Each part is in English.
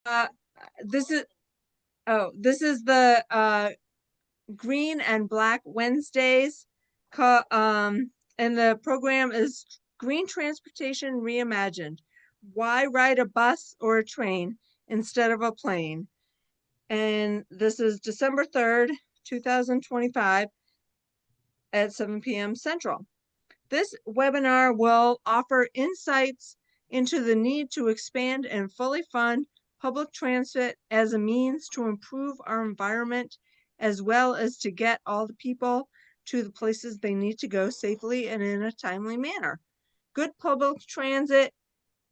Uh, this is this is the Green and Black Wednesdays. And the program is Green Transportation Reimagined. Why ride a bus or a train instead of a plane? And this is December 3rd, 2025 at 7 p.m. Central. This webinar will offer insights into the need to expand and fully fund public transit as a means to improve our environment, as well as to get all the people to the places they need to go safely and in a timely manner. Good public transit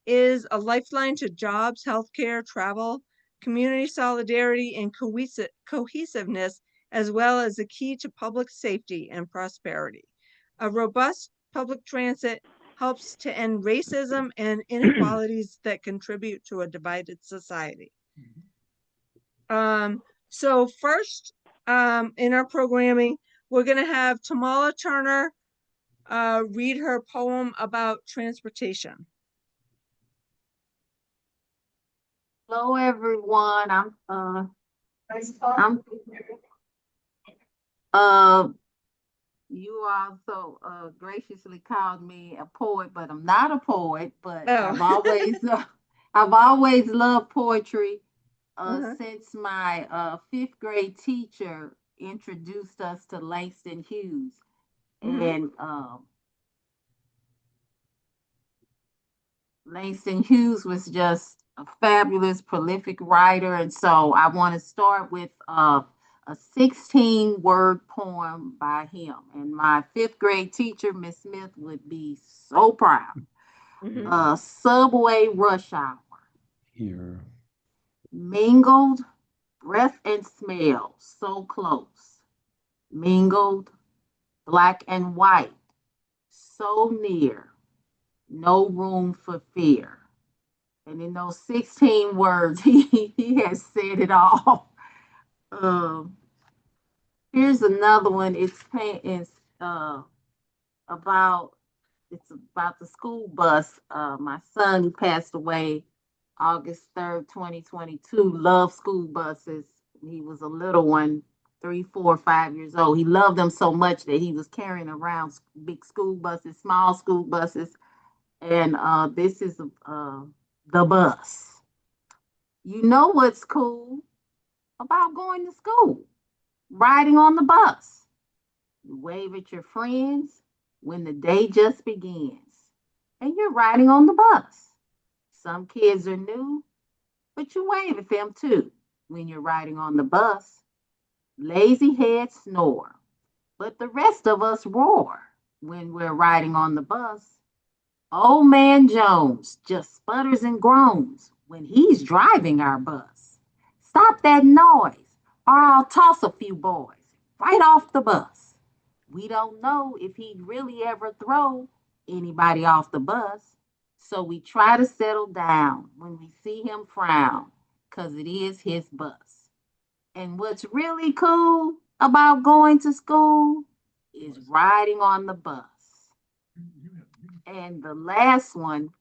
is a lifeline to jobs, healthcare, travel, community solidarity, and cohesiveness, as well as a key to public safety and prosperity. A robust public transit helps to end racism and inequalities that contribute to a divided society. So first, in our programming, we're going to have Tamela Turner read her poem about transportation. Hello, everyone. I'm you also graciously called me a poet, but I'm not a poet. But I've always loved poetry since my fifth grade teacher introduced us to Langston Hughes, and Langston Hughes was just a fabulous, prolific writer. And so I want to start with a 16-word poem by him. And my fifth grade teacher, Miss Smith, would be so proud. Subway rush hour. Here. Mingled breath and smell so close. Mingled black and white so near. No room for fear. And in those 16 words, he has said it all. Um, Here's another one. Uh, about it's about the school bus. My son who passed away August 3rd, 2022, loved school buses. He was a little one, 3, 4, 5 years old. He loved them so much that he was carrying around big school buses, small school buses, and this is the bus. You know what's cool about going to school? Riding on the bus. You wave at your friends when the day just begins, and you're riding on the bus. Some kids are new, but you wave at them too when you're riding on the bus. Lazy heads snore, but the rest of us roar when we're riding on the bus. Old man Jones just sputters and groans when he's driving our bus. Stop that noise, or I'll toss a few boys right off the bus. We don't know if he'd really ever throw anybody off the bus, so we try to settle down when we see him frown, 'cause it is his bus. And what's really cool about going to school is riding on the bus. And the last one,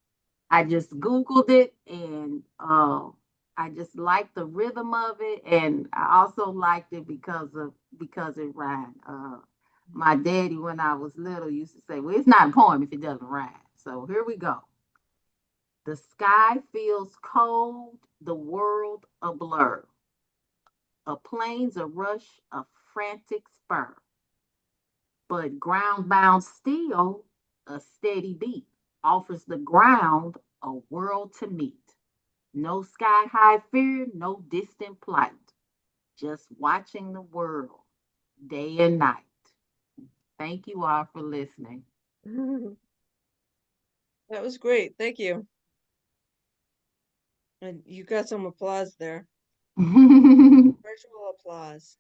I just Googled it, and I just liked the rhythm of it. And I also liked it because it rhymed. My daddy, when I was little, used to say, well, it's not a poem if it doesn't rhyme. So here we go. The sky feels cold, the world a blur. A plane's a rush, a frantic spur. But ground bound steel, a steady beat, offers the ground a world to meet. No sky high fear, no distant plight, just watching the world day and night. Thank you all for listening. That was great. Thank you. And you got some applause there. Virtual applause.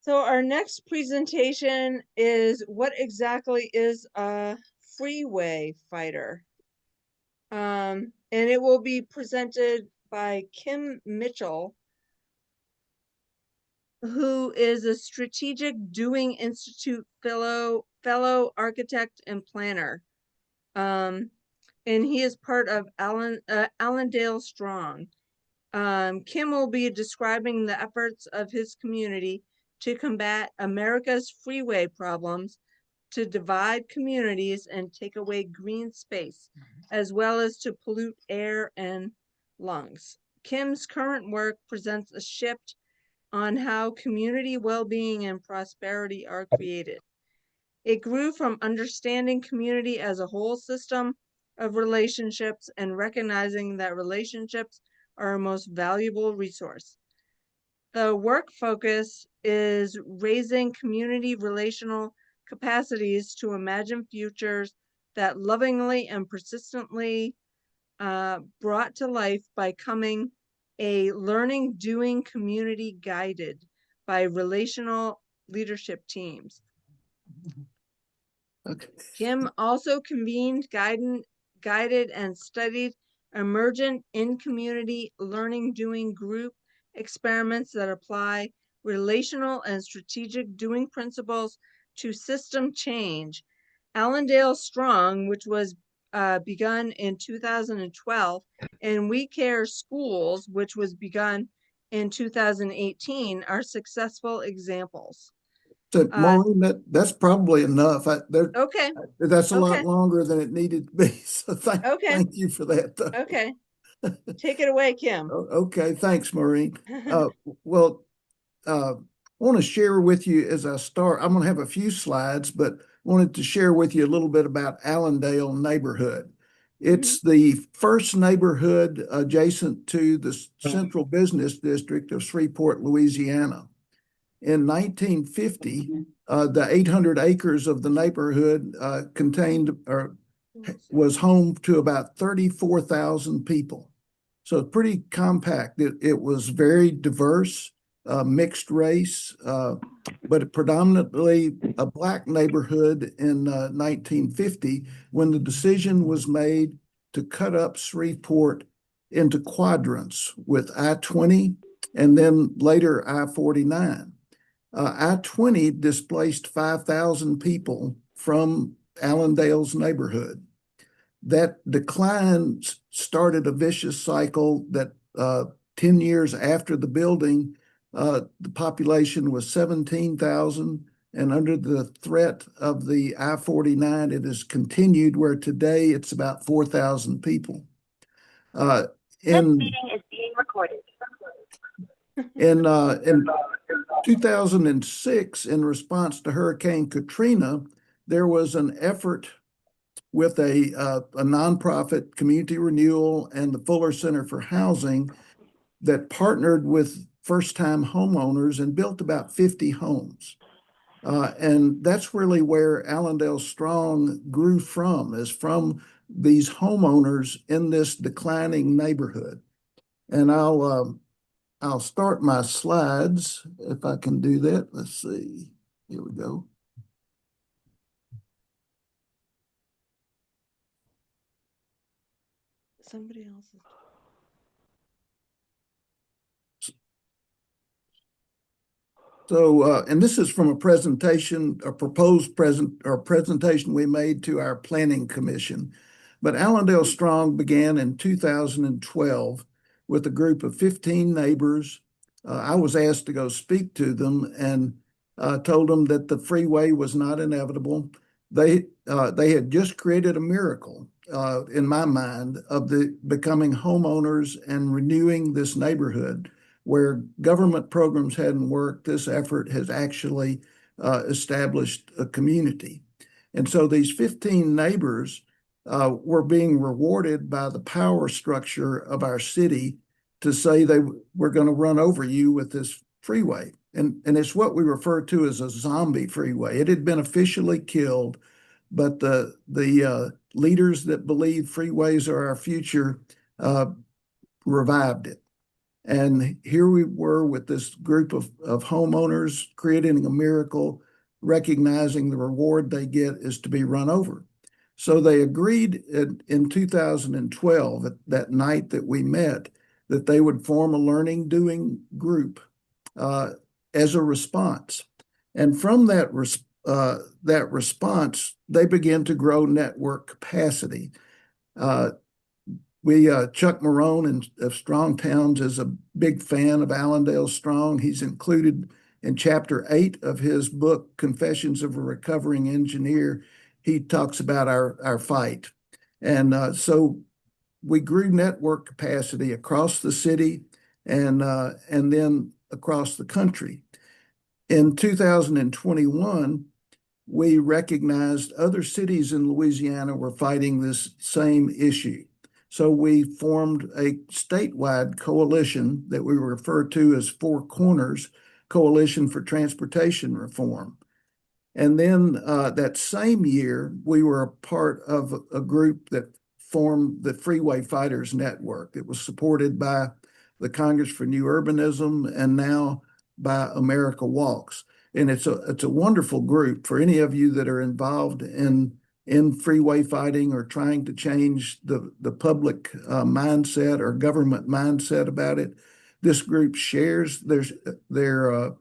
So our next presentation is what exactly is a freeway fighter? And it will be presented by Kim Mitchell, who is a Strategic Doing Institute fellow architect and planner. and he is part of Allendale Strong. Kim will be describing the efforts of his community to combat America's freeway problems, to divide communities and take away green space, as well as to pollute air and lungs. Kim's current work presents a shift on how community well-being and prosperity are created. It grew from understanding community as a whole system of relationships and recognizing that relationships are our most valuable resource. The work focus is raising community relational capacities to imagine futures that lovingly and persistently brought to life by coming a learning doing community guided by relational leadership teams. Okay. Kim also convened, guided, and studied emergent in-community learning doing group experiments that apply relational and strategic doing principles to system change. Allendale Strong, which was begun in 2012, and We Care Schools, which was begun in 2018, are successful examples. So, Maureen, that's probably enough. Okay. That's a lot Okay. longer than it needed to be. So Okay. thank you for that, though. Okay. Take it away, Kim. Okay, thanks, Maureen. Well, I want to share with you as I start. I'm going to have a few slides, but wanted to share with you a little bit about Allendale neighborhood. It's the first neighborhood adjacent to the central business district of Shreveport, Louisiana. In 1950, the 800 acres of the neighborhood contained or was home to about 34,000 people. So pretty compact. It was very diverse, mixed race, but predominantly a Black neighborhood in 1950 when the decision was made to cut up Shreveport into quadrants with I-20 and then later I-49. I-20 displaced 5,000 people from Allendale's neighborhood. That decline started a vicious cycle that 10 years after the building, the population was 17,000, and under the threat of the I-49, it has continued where today it's about 4,000 people. This meeting is being recorded. In 2006, in response to Hurricane Katrina, there was an effort with a nonprofit, Community Renewal, and the Fuller Center for Housing that partnered with first-time homeowners and built about 50 homes. And that's really where Allendale Strong grew from, is from these homeowners in this declining neighborhood. And I'll start my slides if I can do that. Let's see. Here we go. Somebody else's. So, and this is from a presentation, a proposed presentation we made to our planning commission. But Allendale Strong began in 2012 with a group of 15 neighbors. I was asked to go speak to them and told them that the freeway was not inevitable. They had just created a miracle in my mind of the becoming homeowners and renewing this neighborhood. Where government programs hadn't worked, this effort has actually established a community. And so these 15 neighbors were being rewarded by the power structure of our city to say they were going to run over you with this freeway. And it's what we refer to as a zombie freeway. It had been officially killed, but the leaders that believe freeways are our future revived it. And here we were with this group of homeowners creating a miracle, recognizing the reward they get is to be run over. So they agreed in 2012, that night that we met, that they would form a learning doing group as a response. And from that that response, they began to grow network capacity. Chuck Milleron of Strong Towns is a big fan of Allendale Strong. He's included in chapter 8 of his book, Confessions of a Recovering Engineer. He talks about our fight. And so we grew network capacity across the city and then across the country. In 2021, we recognized other cities in Louisiana were fighting this same issue. So we formed a statewide coalition that we refer to as Four Corners Coalition for Transportation Reform. And then that same year, we were a part of a group that formed the Freeway Fighters Network. It was supported by the Congress for New Urbanism and now by America Walks. And it's a wonderful group for any of you that are involved in freeway fighting or trying to change the public mindset or government mindset about it. This group shares their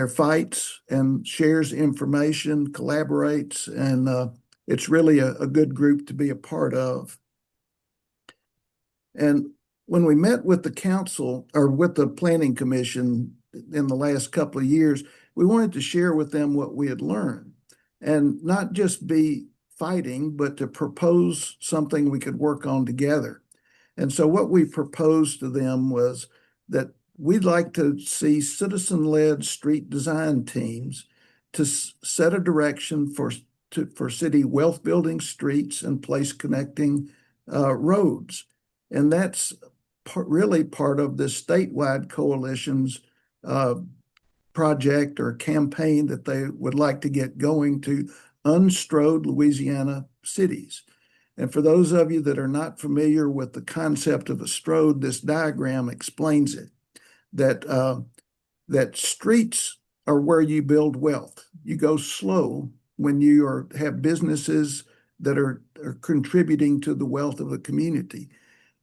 fights and shares information, collaborates, and it's really a good group to be a part of. And when we met with the council or with the planning commission in the last couple of years, we wanted to share with them what we had learned and not just be fighting, but to propose something we could work on together. And so what we proposed to them was that we'd like to see citizen-led street design teams to set a direction for city wealth-building streets and place-connecting roads. And that's really part of this statewide coalition's project or campaign that they would like to get going to unstrode Louisiana cities. And for those of you that are not familiar with the concept of a strode, this diagram explains it, that streets are where you build wealth. You go slow when you have businesses that are contributing to the wealth of a community.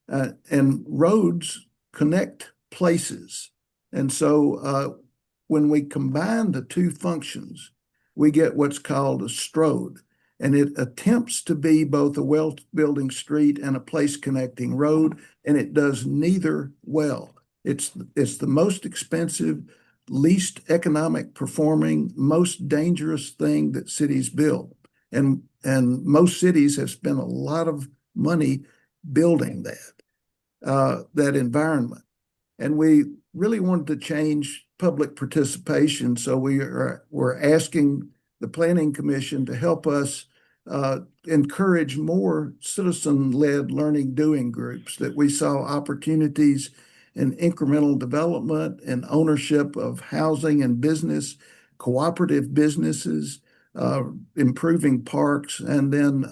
And roads connect places. And so when we combine the two functions, we get what's called a strode. And it attempts to be both a wealth-building street and a place-connecting road, and it does neither well. It's the most expensive, least economic performing, most dangerous thing that cities build. And most cities have spent a lot of money building that environment. And we really wanted to change public participation. So we're asking the Planning Commission to help us encourage more citizen-led learning doing groups, that we saw opportunities in incremental development and ownership of housing and business, cooperative businesses, improving parks, and then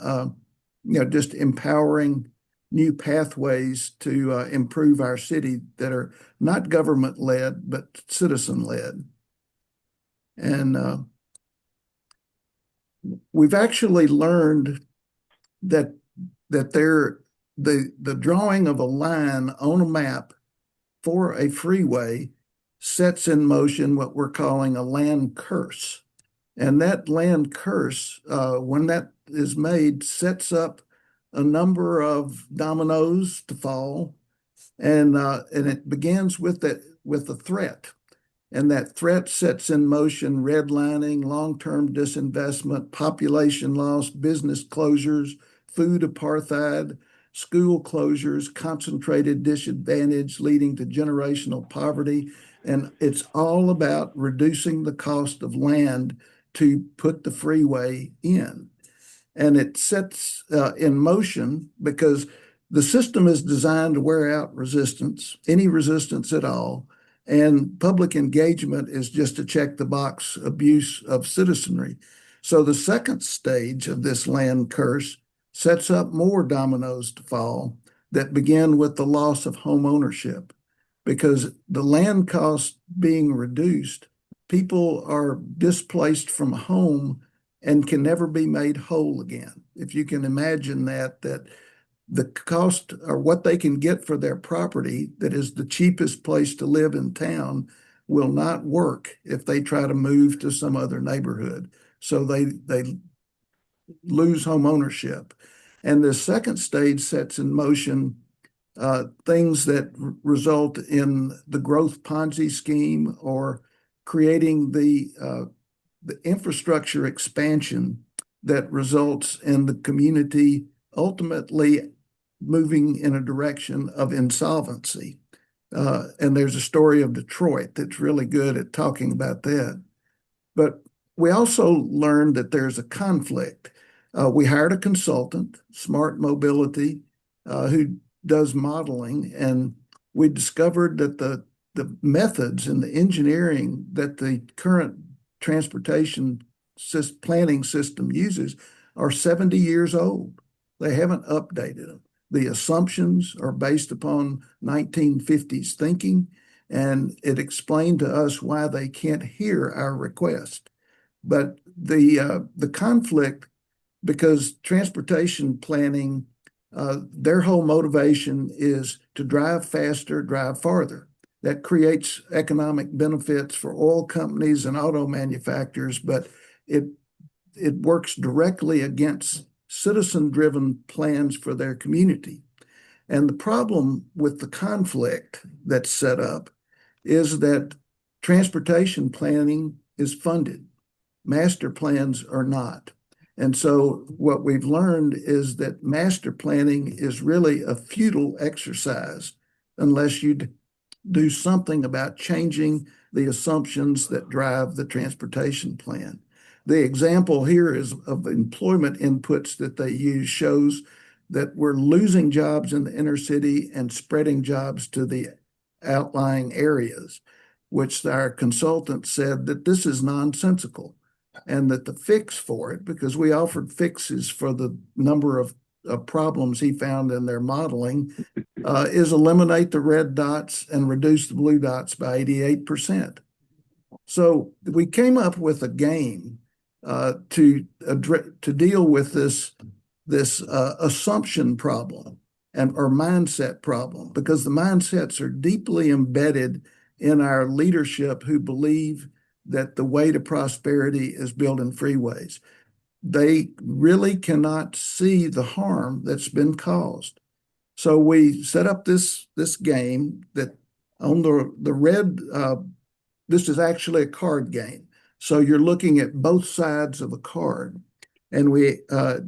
just empowering new pathways to improve our city that are not government-led, but citizen-led. And we've actually learned that the drawing of a line on a map for a freeway sets in motion what we're calling a land curse. And that land curse, when that is made, sets up a number of dominoes to fall, and it begins with a threat. And that threat sets in motion redlining, long-term disinvestment, population loss, business closures, food apartheid, school closures, concentrated disadvantage leading to generational poverty. And it's all about reducing the cost of land to put the freeway in. And it sets in motion because the system is designed to wear out resistance, any resistance at all. And public engagement is just a check the box abuse of citizenry. So the second stage of this land curse sets up more dominoes to fall that begin with the loss of home ownership. Because the land cost being reduced, people are displaced from home and can never be made whole again. If you can imagine that the cost or what they can get for their property that is the cheapest place to live in town will not work if they try to move to some other neighborhood. so they lose home ownership. And the second stage sets in motion things that result in the growth Ponzi scheme or creating the infrastructure expansion that results in the community ultimately moving in a direction of insolvency. And there's a story of Detroit that's really good at talking about that. But we also learned that there's a conflict. We hired a consultant, Smart Mobility, who does modeling, and we discovered that the methods and the engineering that the current transportation planning system uses are 70 years old. They haven't updated them. The assumptions are based upon 1950s thinking, and it explained to us why they can't hear our request. But the conflict, because transportation planning, their whole motivation is to drive faster, drive farther. That creates economic benefits for oil companies and auto manufacturers, but it works directly against citizen-driven plans for their community. And the problem with the conflict that's set up is that transportation planning is funded. Master plans are not. And so what we've learned is that master planning is really a futile exercise unless you do something about changing the assumptions that drive the transportation plan. The example here is of employment inputs that they use shows that we're losing jobs in the inner city and spreading jobs to the outlying areas, which our consultant said that this is nonsensical and that the fix for it, because we offered fixes for the number of problems he found in their modeling, is eliminate the red dots and reduce the blue dots by 88%. So we came up with a game to deal with this assumption problem or mindset problem, because the mindsets are deeply embedded in our leadership who believe that the way to prosperity is building freeways. They really cannot see the harm that's been caused. So we set up this game that on the red, this is actually a card game. So you're looking at both sides of a card. And we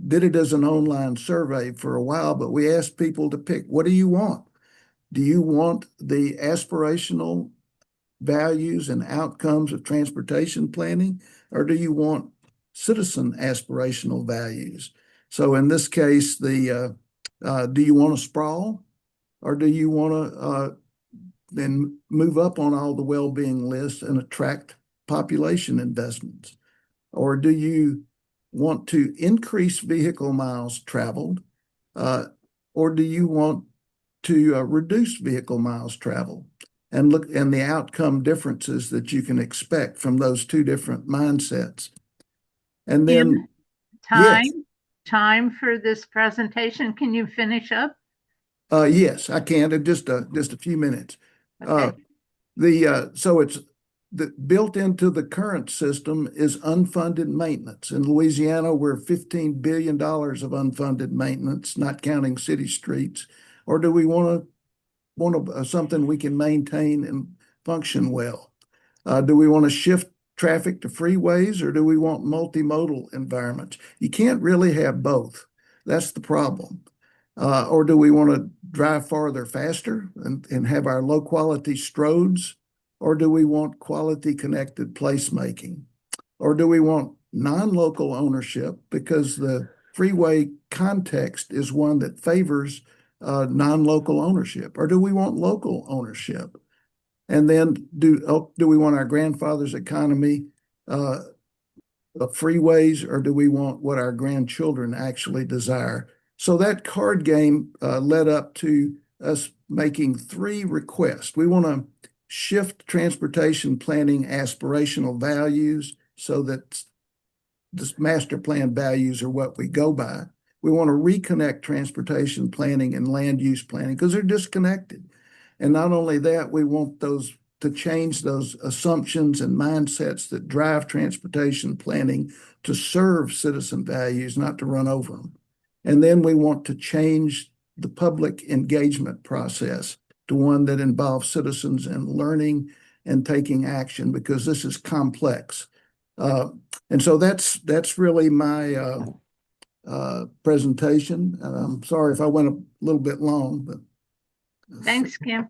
did it as an online survey for a while, but we asked people to pick, what do you want? Do you want the aspirational values and outcomes of transportation planning, or do you want citizen aspirational values? So in this case, do you want to sprawl, or do you want to then move up on all the well-being lists and attract population investments? Or do you want to increase vehicle miles traveled, or do you want to reduce vehicle miles traveled? And look and the outcome differences that you can expect from those two different mindsets. And then time for this presentation. Can you finish up? Yes, I can in just a few minutes. Okay. So it's built into the current system is unfunded maintenance. In Louisiana, we're $15 billion of unfunded maintenance, not counting city streets. Or do we want something we can maintain and function well? Do we want to shift traffic to freeways, or do we want multimodal environments? You can't really have both. That's the problem. Or do we want to drive farther faster and have our low quality stroads? Or do we want quality connected placemaking? Or do we want non-local ownership, because the freeway context is one that favors non-local ownership? Or do we want local ownership? And then do we want our grandfather's economy of freeways, or do we want what our grandchildren actually desire? So that card game led up to us making 3 requests. We want to shift transportation planning aspirational values so that this master plan values are what we go by. We want to reconnect transportation planning and land use planning because they're disconnected. And not only that, we want those to change those assumptions and mindsets that drive transportation planning to serve citizen values, not to run over them. And then we want to change the public engagement process to one that involves citizens in learning and taking action, because this is complex. And so that's really my presentation. I'm sorry if I went a little bit long, but Thanks, Kim.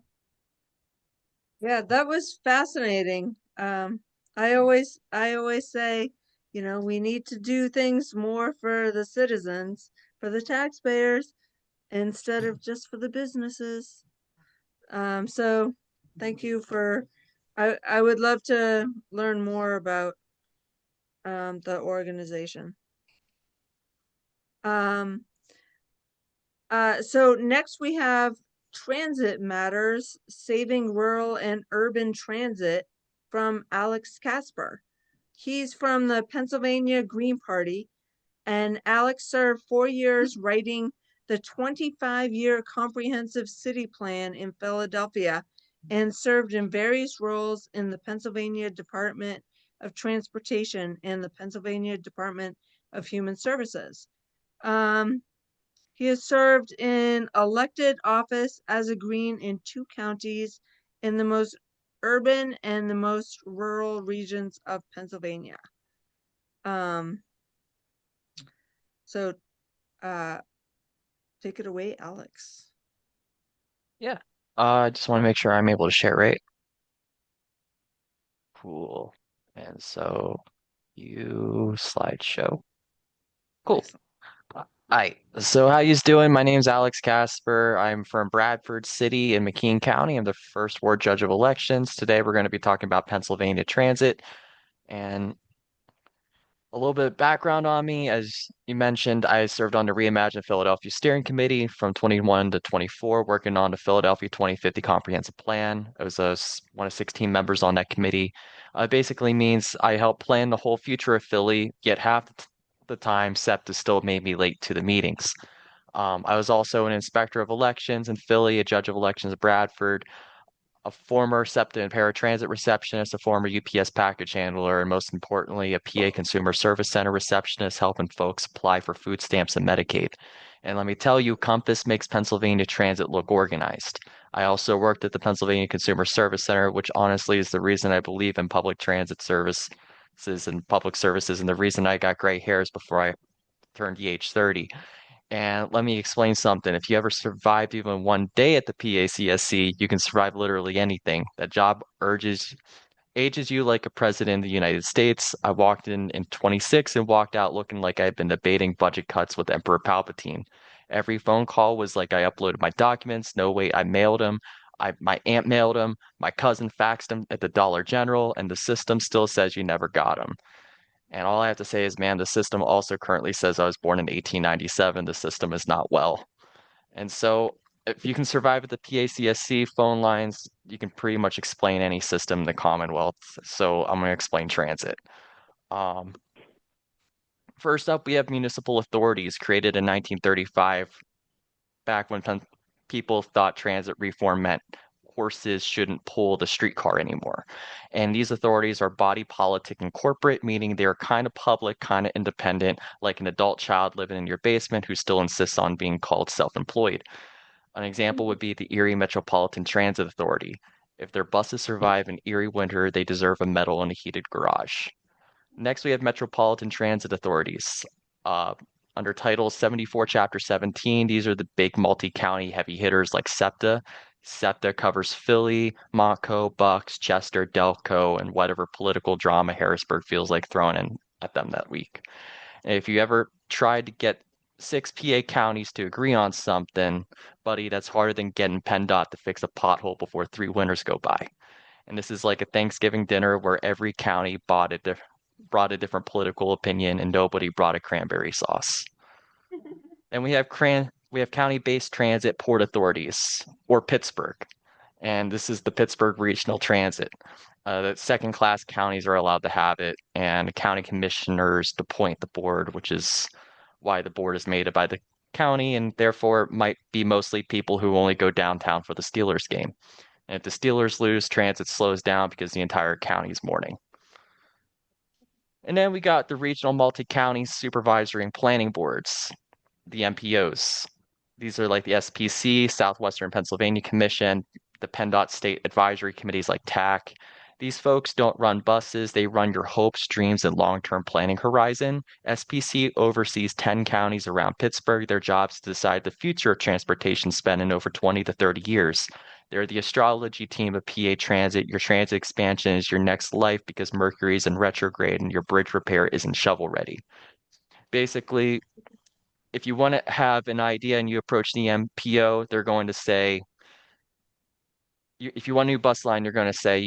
Yeah, that was fascinating. I always say, we need to do things more for the citizens, for the taxpayers, instead of just for the businesses. So thank you for, I would love to learn more about the organization. So next we have Transit Matters, Saving Rural and Urban Transit from Alex Casper. He's from the Pennsylvania Green Party, and Alex served 4 years writing the 25-year comprehensive city plan in Philadelphia and served in various roles in the Pennsylvania Department of Transportation and the Pennsylvania Department of Human Services. He has served in elected office as a Green in 2 counties in the most urban and the most rural regions of Pennsylvania. So take it away, Alex. Yeah. I just want to make sure I'm able to share, right? Cool. And so you slideshow. Cool. Excellent. Hi. So how you doing? My name's Alex Casper. I'm from Bradford City in McKean County. I'm the first ward judge of elections. Today we're going to be talking about Pennsylvania transit. And a little bit of background on me. As you mentioned, I served on the Reimagine Philadelphia Steering Committee from 21 to 24, working on the Philadelphia 2050 Comprehensive Plan. I was one of 16 members on that committee. It basically means I helped plan the whole future of Philly, yet half the time SEPTA still made me late to the meetings. I was also an inspector of elections in Philly, a judge of elections in Bradford, a former SEPTA and paratransit receptionist, a former UPS package handler, and most importantly, a PA Consumer Service Center receptionist helping folks apply for food stamps and Medicaid. And let me tell you, Compass makes Pennsylvania transit look organized. I also worked at the Pennsylvania Consumer Service Center, which honestly is the reason I believe in public transit services and public services, and the reason I got gray hairs before I turned the age 30. And let me explain something. If you ever survived even one day at the PACSC, you can survive literally anything. That job ages you like a president of the United States. I walked in 26 and walked out looking like I'd been debating budget cuts with Emperor Palpatine. Every phone call was like I uploaded my documents. No, wait, I mailed them. My aunt mailed them. My cousin faxed them at the Dollar General, and the system still says you never got them. And all I have to say is, man, the system also currently says I was born in 1897. The system is not well. And so if you can survive at the PACSC phone lines, you can pretty much explain any system in the Commonwealth. So I'm going to explain transit. First up, we have municipal authorities created in 1935, back when people thought transit reform meant horses shouldn't pull the streetcar anymore. And these authorities are body politic and corporate, meaning they're kind of public, kind of independent, like an adult child living in your basement who still insists on being called self-employed. An example would be the Erie Metropolitan Transit Authority. If their buses survive an Erie winter, they deserve a medal and a heated garage. Next, we have Metropolitan Transit Authorities. Under Title 74, Chapter 17, these are the big multi-county heavy hitters like SEPTA. SEPTA covers Philly, Montco, Bucks, Chester, Delco, and whatever political drama Harrisburg feels like throwing in at them that week. And if you ever tried to get 6 PA counties to agree on something, buddy, that's harder than getting PennDOT to fix a pothole before 3 winters go by. And this is like a Thanksgiving dinner where every county brought a different political opinion and nobody brought a cranberry sauce. And we have county-based transit port authorities, or Pittsburgh. And this is the Pittsburgh Regional Transit. The second-class counties are allowed to have it, and county commissioners appoint the board, which is why the board is made by the county, and therefore might be mostly people who only go downtown for the Steelers game. And if the Steelers lose, transit slows down because the entire county is mourning. And then we got the regional multi-county supervisory and planning boards, the MPOs. These are like the SPC, Southwestern Pennsylvania Commission, the PennDOT state advisory committees like TAC. These folks don't run buses, they run your hopes, dreams, and long-term planning horizon. SPC oversees 10 counties around Pittsburgh. Their job is to decide the future of transportation spend in over 20 to 30 years. They're the astrology team of PA Transit. Your transit expansion is your next life because Mercury is in retrograde and your bridge repair isn't shovel ready. Basically, if you want to have an idea and you approach the MPO, they're going to say, if you want a new bus line, they're going to say,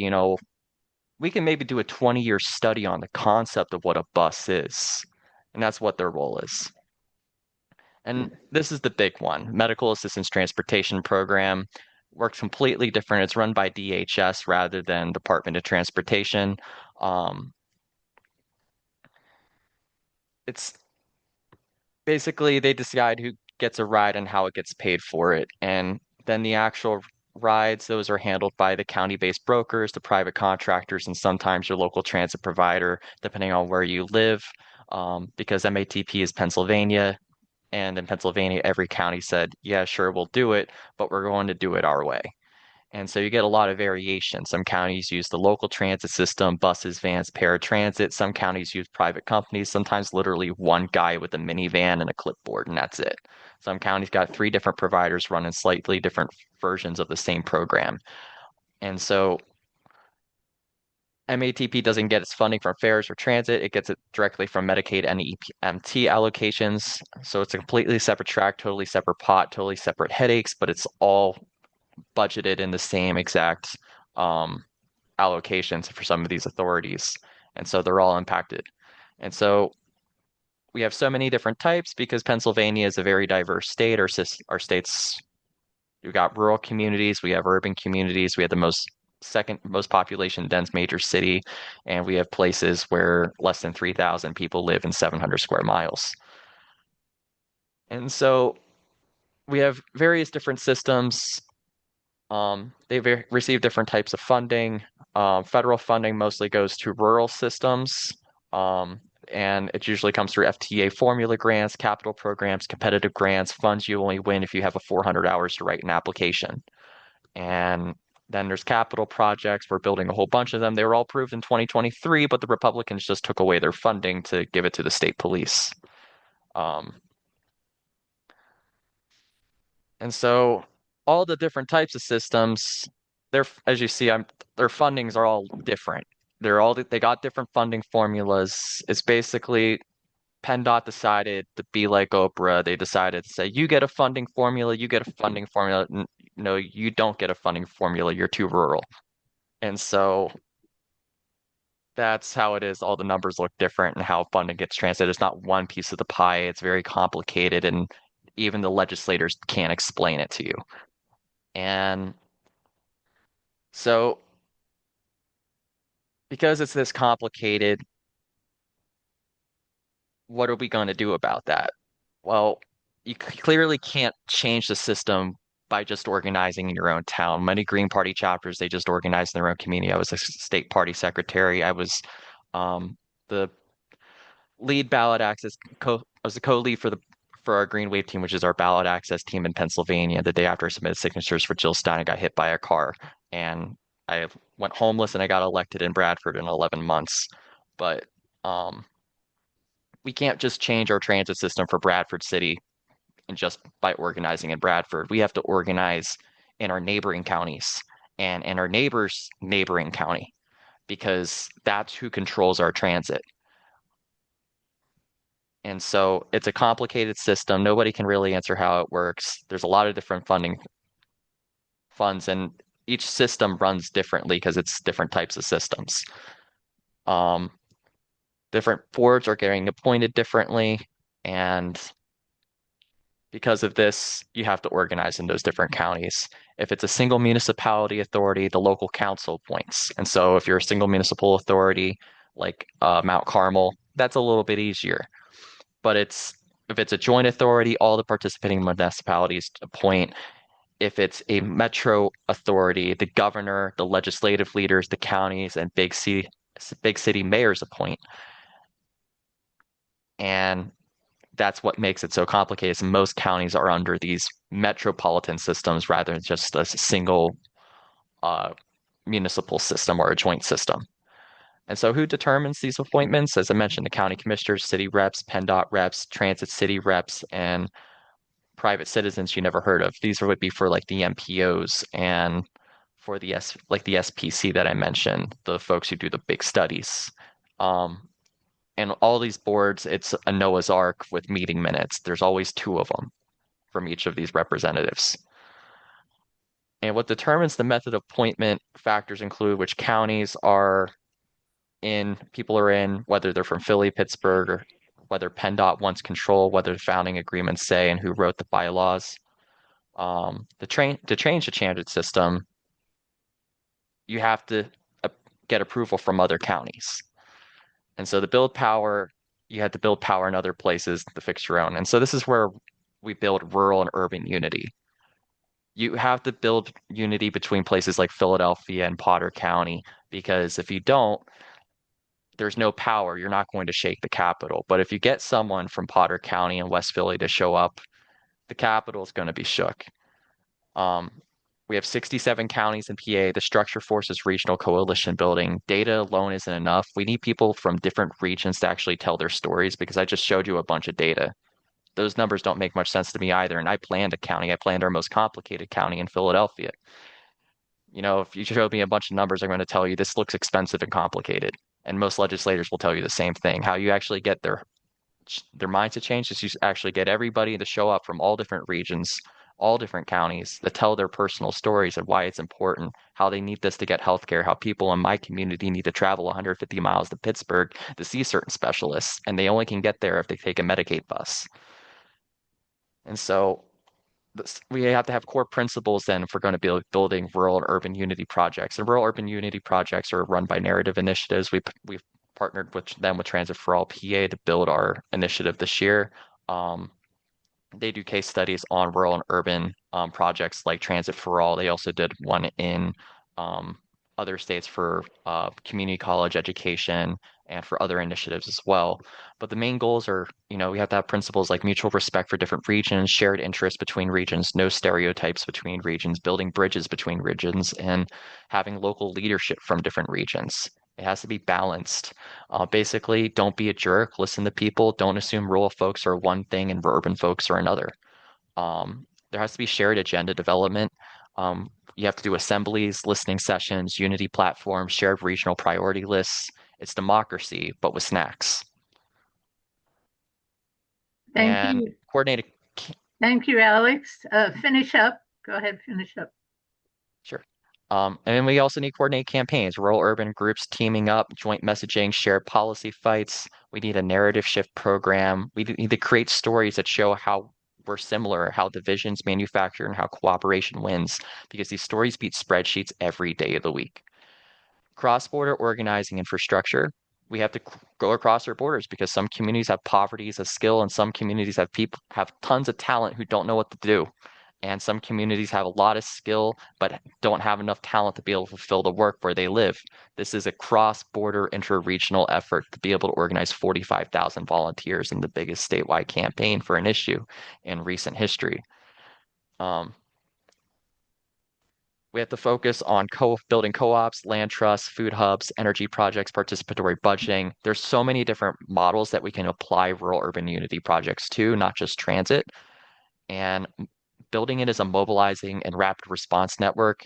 we can maybe do a 20-year study on the concept of what a bus is. And that's what their role is. And this is the big one. Medical Assistance Transportation Program works completely different. It's run by DHS rather than Department of Transportation. It's basically they decide who gets a ride and how it gets paid for it. And then the actual rides, those are handled by the county-based brokers, the private contractors, and sometimes your local transit provider, depending on where you live. Because MATP is Pennsylvania, and in Pennsylvania, every county said, yeah, sure, we'll do it, but we're going to do it our way. And so you get a lot of variation. Some counties use the local transit system, buses, vans, paratransit. Some counties use private companies, sometimes literally one guy with a minivan and a clipboard, and that's it. Some counties got 3 different providers running slightly different versions of the same program. And so MATP doesn't get its funding from fares or transit. It gets it directly from Medicaid and EMT allocations. So it's a completely separate track, totally separate pot, totally separate headaches, but it's all budgeted in the same exact allocations for some of these authorities. And so they're all impacted. And so we have so many different types because Pennsylvania is a very diverse state. Our states, we've got rural communities, we have urban communities, we have the second most population dense major city, and we have places where less than 3,000 people live in 700 square miles. And so we have various different systems. They've received different types of funding. Federal funding mostly goes to rural systems, and it usually comes through FTA formula grants, capital programs, competitive grants, funds you only win if you have a 400 hours to write an application. And then there's capital projects. We're building a whole bunch of them. They were all approved in 2023, but the Republicans just took away their funding to give it to the state police. And so all the different types of systems, as you see, their fundings are all different. They got different funding formulas. It's basically PennDOT decided to be like Oprah. They decided to say, you get a funding formula, you get a funding formula. No, you don't get a funding formula. You're too rural. And so that's how it is. All the numbers look different and how funding gets translated. It's not one piece of the pie. It's very complicated, and even the legislators can't explain it to you. And so because it's this complicated, what are we going to do about that? Well, you clearly can't change the system by just organizing in your own town. Many Green Party chapters, they just organize in their own community. I was a state party secretary. I was the lead ballot access I was the co-lead for our Green Wave team, which is our ballot access team in Pennsylvania. The day after I submitted signatures for Jill Stein, I got hit by a car, and I went homeless, and I got elected in Bradford in 11 months. But we can't just change our transit system for Bradford City and just by organizing in Bradford. We have to organize in our neighboring counties and in our neighbor's neighboring county, because that's who controls our transit. And so it's a complicated system. Nobody can really answer how it works. There's a lot of different funding funds, and each system runs differently because it's different types of systems. Different boards are getting appointed differently, and because of this, you have to organize in those different counties. If it's a single municipality authority, the local council appoints. And so if you're a single municipal authority like Mount Carmel, that's a little bit easier. But if it's a joint authority, all the participating municipalities appoint. if it's a metro authority, the governor, the legislative leaders, the counties, and big city mayors appoint. And that's what makes it so complicated. Is most counties are under these metropolitan systems rather than just a single uh, municipal system or a joint system. And so who determines these appointments? As I mentioned, the county commissioners, city reps, PennDOT reps, transit city reps, and private citizens you never heard of. These would be for like the MPOs and for the the SPC that I mentioned, the folks who do the big studies. And all these boards, it's a Noah's Ark with meeting minutes. There's always two of them from each of these representatives. And what determines the method of appointment factors include which counties people are in, whether they're from Philly, Pittsburgh, or whether PennDOT wants control, whether the founding agreements say, and who wrote the bylaws. To change the transit system, you have to get approval from other counties. And so you had to build power in other places to fix your own. And so this is where we build rural and urban unity. You have to build unity between places like Philadelphia and Potter County, because if you don't, there's no power. You're not going to shake the capital. But if you get someone from Potter County and West Philly to show up, the capital is going to be shook. Um, we have 67 counties in PA. The structure forces regional coalition building. Data alone isn't enough. We need people from different regions to actually tell their stories, because I just showed you a bunch of data. Those numbers don't make much sense to me either. And I planned a county. I planned our most complicated county in Philadelphia. If you showed me a bunch of numbers, I'm going to tell you this looks expensive and complicated. And most legislators will tell you the same thing. How you actually get their mindset changed is you actually get everybody to show up from all different regions, all different counties, that tell their personal stories of why it's important, how they need this to get healthcare, how people in my community need to travel 150 miles to Pittsburgh to see certain specialists, and they only can get there if they take a Medicaid bus. And so we have to have core principles then if we're going to be building rural and urban unity projects. And rural urban unity projects are run by narrative initiatives. We've partnered with them with Transit for All PA to build our initiative this year. They do case studies on rural and urban projects like Transit for All. They also did one in other states for community college education and for other initiatives as well. But the main goals are, we have to have principles like mutual respect for different regions, shared interests between regions, no stereotypes between regions, building bridges between regions, and having local leadership from different regions. It has to be balanced. Basically, don't be a jerk. Listen to people. Don't assume rural folks are one thing and urban folks are another. There has to be shared agenda development. You have to do assemblies, listening sessions, unity platforms, shared regional priority lists. It's democracy, but with snacks. Thank you. Coordinated. Thank you, Alex. Finish up. Go ahead, finish up. Sure. And then we also need coordinated campaigns, rural urban groups teaming up, joint messaging, shared policy fights. We need a narrative shift program. We need to create stories that show how we're similar, how divisions manufacture, and how cooperation wins, because these stories beat spreadsheets every day of the week. Cross-border organizing infrastructure. We have to go across our borders because some communities have poverty as a skill, and some communities have tons of talent who don't know what to do. And some communities have a lot of skill, but don't have enough talent to be able to fulfill the work where they live. This is a cross-border inter-regional effort to be able to organize 45,000 volunteers in the biggest statewide campaign for an issue in recent history. We have to focus on building co-ops, land trusts, food hubs, energy projects, participatory budgeting. There's so many different models that we can apply rural urban unity projects to, not just transit. And building it as a mobilizing and rapid response network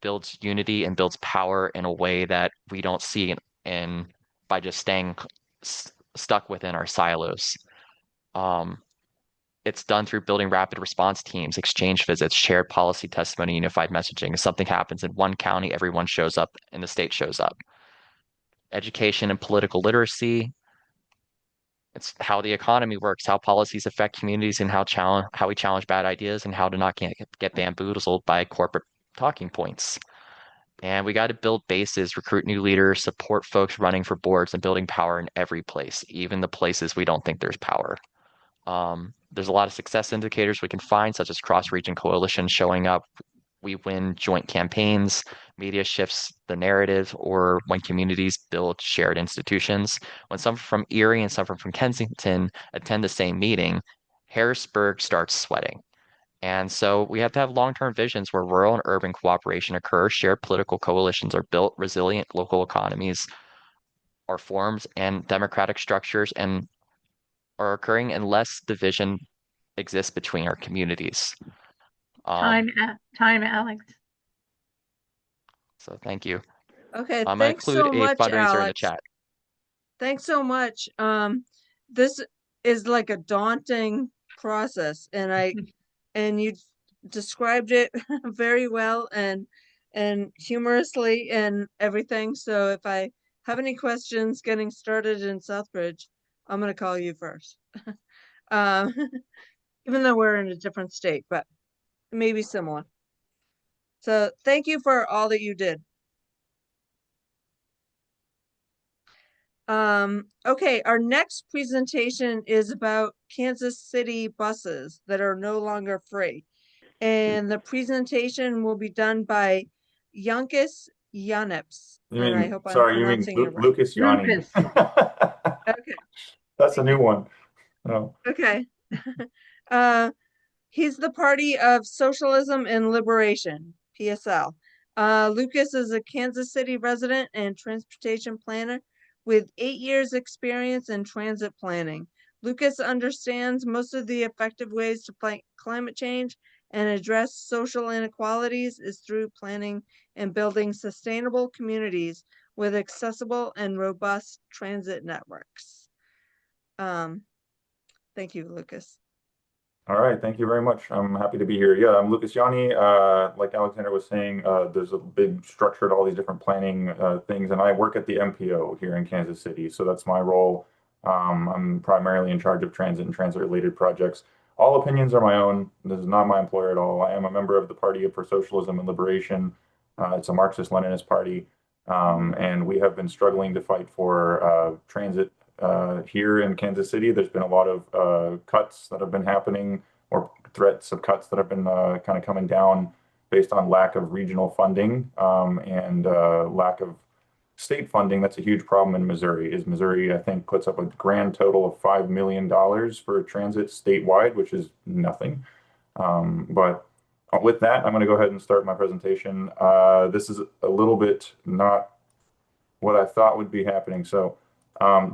builds unity and builds power in a way that we don't see by just staying stuck within our silos. It's done through building rapid response teams, exchange visits, shared policy testimony, unified messaging. If something happens in one county, everyone shows up and the state shows up. Education and political literacy. It's how the economy works, how policies affect communities, and how we challenge bad ideas, and how to not get bamboozled by corporate talking points. And we got to build bases, recruit new leaders, support folks running for boards, and building power in every place, even the places we don't think there's power. There's a lot of success indicators we can find, such as cross-region coalitions showing up. We win joint campaigns, media shifts the narrative, or when communities build shared institutions. When some from Erie and some from Kensington attend the same meeting, Harrisburg starts sweating. And so we have to have long-term visions where rural and urban cooperation occurs, shared political coalitions are built, resilient local economies are formed, and democratic structures and are occurring, and less division exists between our communities. Time, Alex. So thank you. Okay, I'm gonna thanks include so a much, fundraiser in the Alex. chat. Thanks so much. This is like a daunting process, and you described it very well and humorously and everything. So if I have any questions getting started in Southbridge, I'm gonna call you first. Um, even though we're in a different state, but maybe similar. So thank you for all that you did. Okay, our next presentation is about Kansas City buses that are no longer free. And the presentation will be done by Yannips. And I hope I'm pronouncing it right. Lukas Yanni. Lucas. Okay. That's a new one. Oh. Okay. He's the Party of Socialism and Liberation, PSL. Lukas is a Kansas City resident and transportation planner with 8 years experience in transit planning. Lukas understands most of the effective ways to fight climate change and address social inequalities is through planning and building sustainable communities with accessible and robust transit networks. Thank you, Lukas. All right, thank you very much. I'm happy to be here. Yeah, I'm Lukas Yanni. Like Alexander was saying, there's a big structure to all these different planning things, and I work at the MPO here in Kansas City. So that's my role. I'm primarily in charge of transit and transit-related projects. All opinions are my own. This is not my employer at all. I am a member of the Party for Socialism and Liberation. It's a Marxist-Leninist party, and we have been struggling to fight for transit here in Kansas City. There's been a lot of cuts that have been happening, or threats of cuts that have been kind of coming down based on lack of regional funding and lack of state funding. That's a huge problem in Missouri. Missouri, I think, puts up a grand total of $5 million for transit statewide, which is nothing. But with that, I'm going to go ahead and start my presentation. This is a little bit not what I thought would be happening. So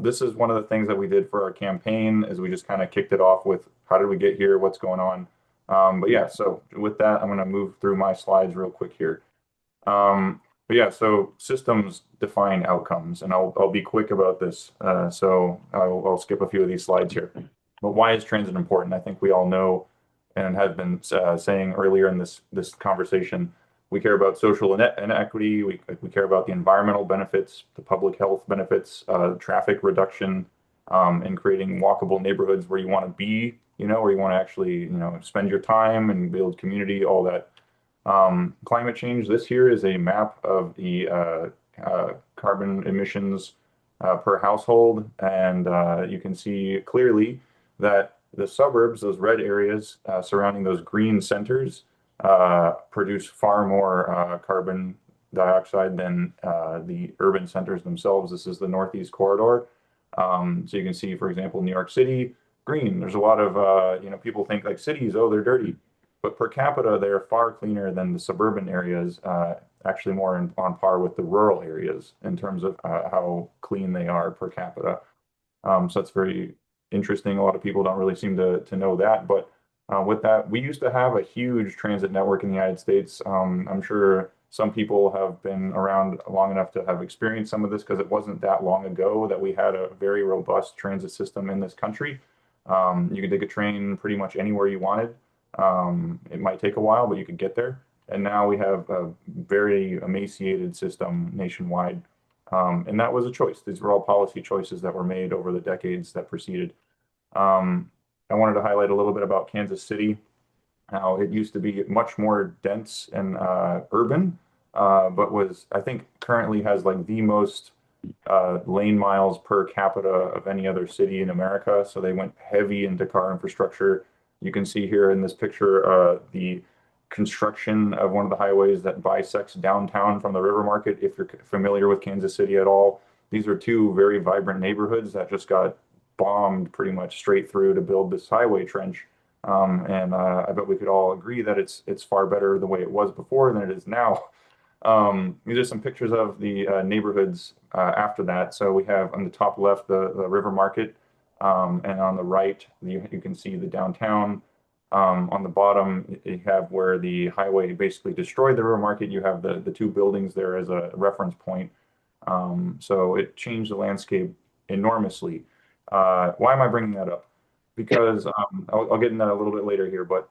this is one of the things that we did for our campaign, is we just kind of kicked it off with how did we get here, what's going on. But yeah, so with that, I'm going to move through my slides real quick here. But yeah, so systems define outcomes, and I'll be quick about this. So I'll skip a few of these slides here. But why is transit important? I think we all know and have been saying earlier in this conversation. We care about social inequity. We care about the environmental benefits, the public health benefits, traffic reduction, and creating walkable neighborhoods where you want to be, where you want to actually, spend your time and build community, all that. Climate change. This here is a map of the carbon emissions per household, and you can see clearly that the suburbs, those red areas surrounding those green centers, produce far more carbon dioxide than the urban centers themselves. This is the Northeast Corridor. So you can see, for example, New York City, green. There's a lot of, people think like cities, oh, they're dirty. But per capita, they're far cleaner than the suburban areas, actually more on par with the rural areas in terms of how clean they are per capita. So that's very interesting. A lot of people don't really seem to know that. But with that, we used to have a huge transit network in the United States. I'm sure some people have been around long enough to have experienced some of this, because it wasn't that long ago that we had a very robust transit system in this country. You could take a train pretty much anywhere you wanted. It might take a while, but you could get there. And now we have a very emaciated system nationwide. And that was a choice. These were all policy choices that were made over the decades that preceded. I wanted to highlight a little bit about Kansas City, how it used to be much more dense and urban, but I think currently has like the most lane miles per capita of any other city in America. So they went heavy into car infrastructure. You can see here in this picture the construction of one of the highways that bisects downtown from the river market. If you're familiar with Kansas City at all, these are two very vibrant neighborhoods that just got bombed pretty much straight through to build this highway trench. And I bet we could all agree that it's far better the way it was before than it is now. These are some pictures of the neighborhoods after that. So we have on the top left the river market, and on the right you can see the downtown. On the bottom you have where the highway basically destroyed the river market. You have the two buildings there as a reference point. So it changed the landscape enormously. Why am I bringing that up? Because I'll get into that a little bit later here, but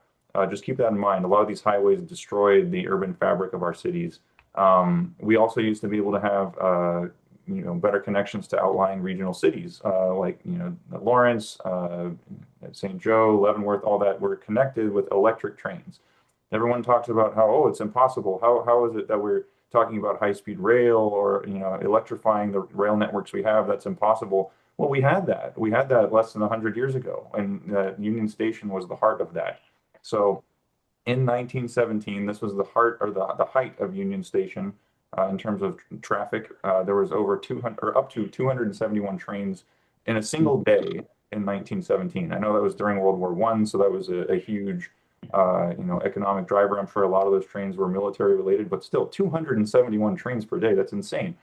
just keep that in mind. A lot of these highways destroyed the urban fabric of our cities. We also used to be able to have better connections to outlying regional cities, like Lawrence, St. Joe, Leavenworth, all that were connected with electric trains. Everyone talks about how, oh, it's impossible. How is it that we're talking about high-speed rail or electrifying the rail networks we have? That's impossible. Well, we had that. We had that less than 100 years ago, and Union Station was the heart of that. So in 1917, this was the heart or the height of Union Station in terms of traffic. There was over 200 or up to 271 trains in a single day in 1917. I know that was during World War I, so that was a huge economic driver. I'm sure a lot of those trains were military related, but still 271 trains per day. That's insane.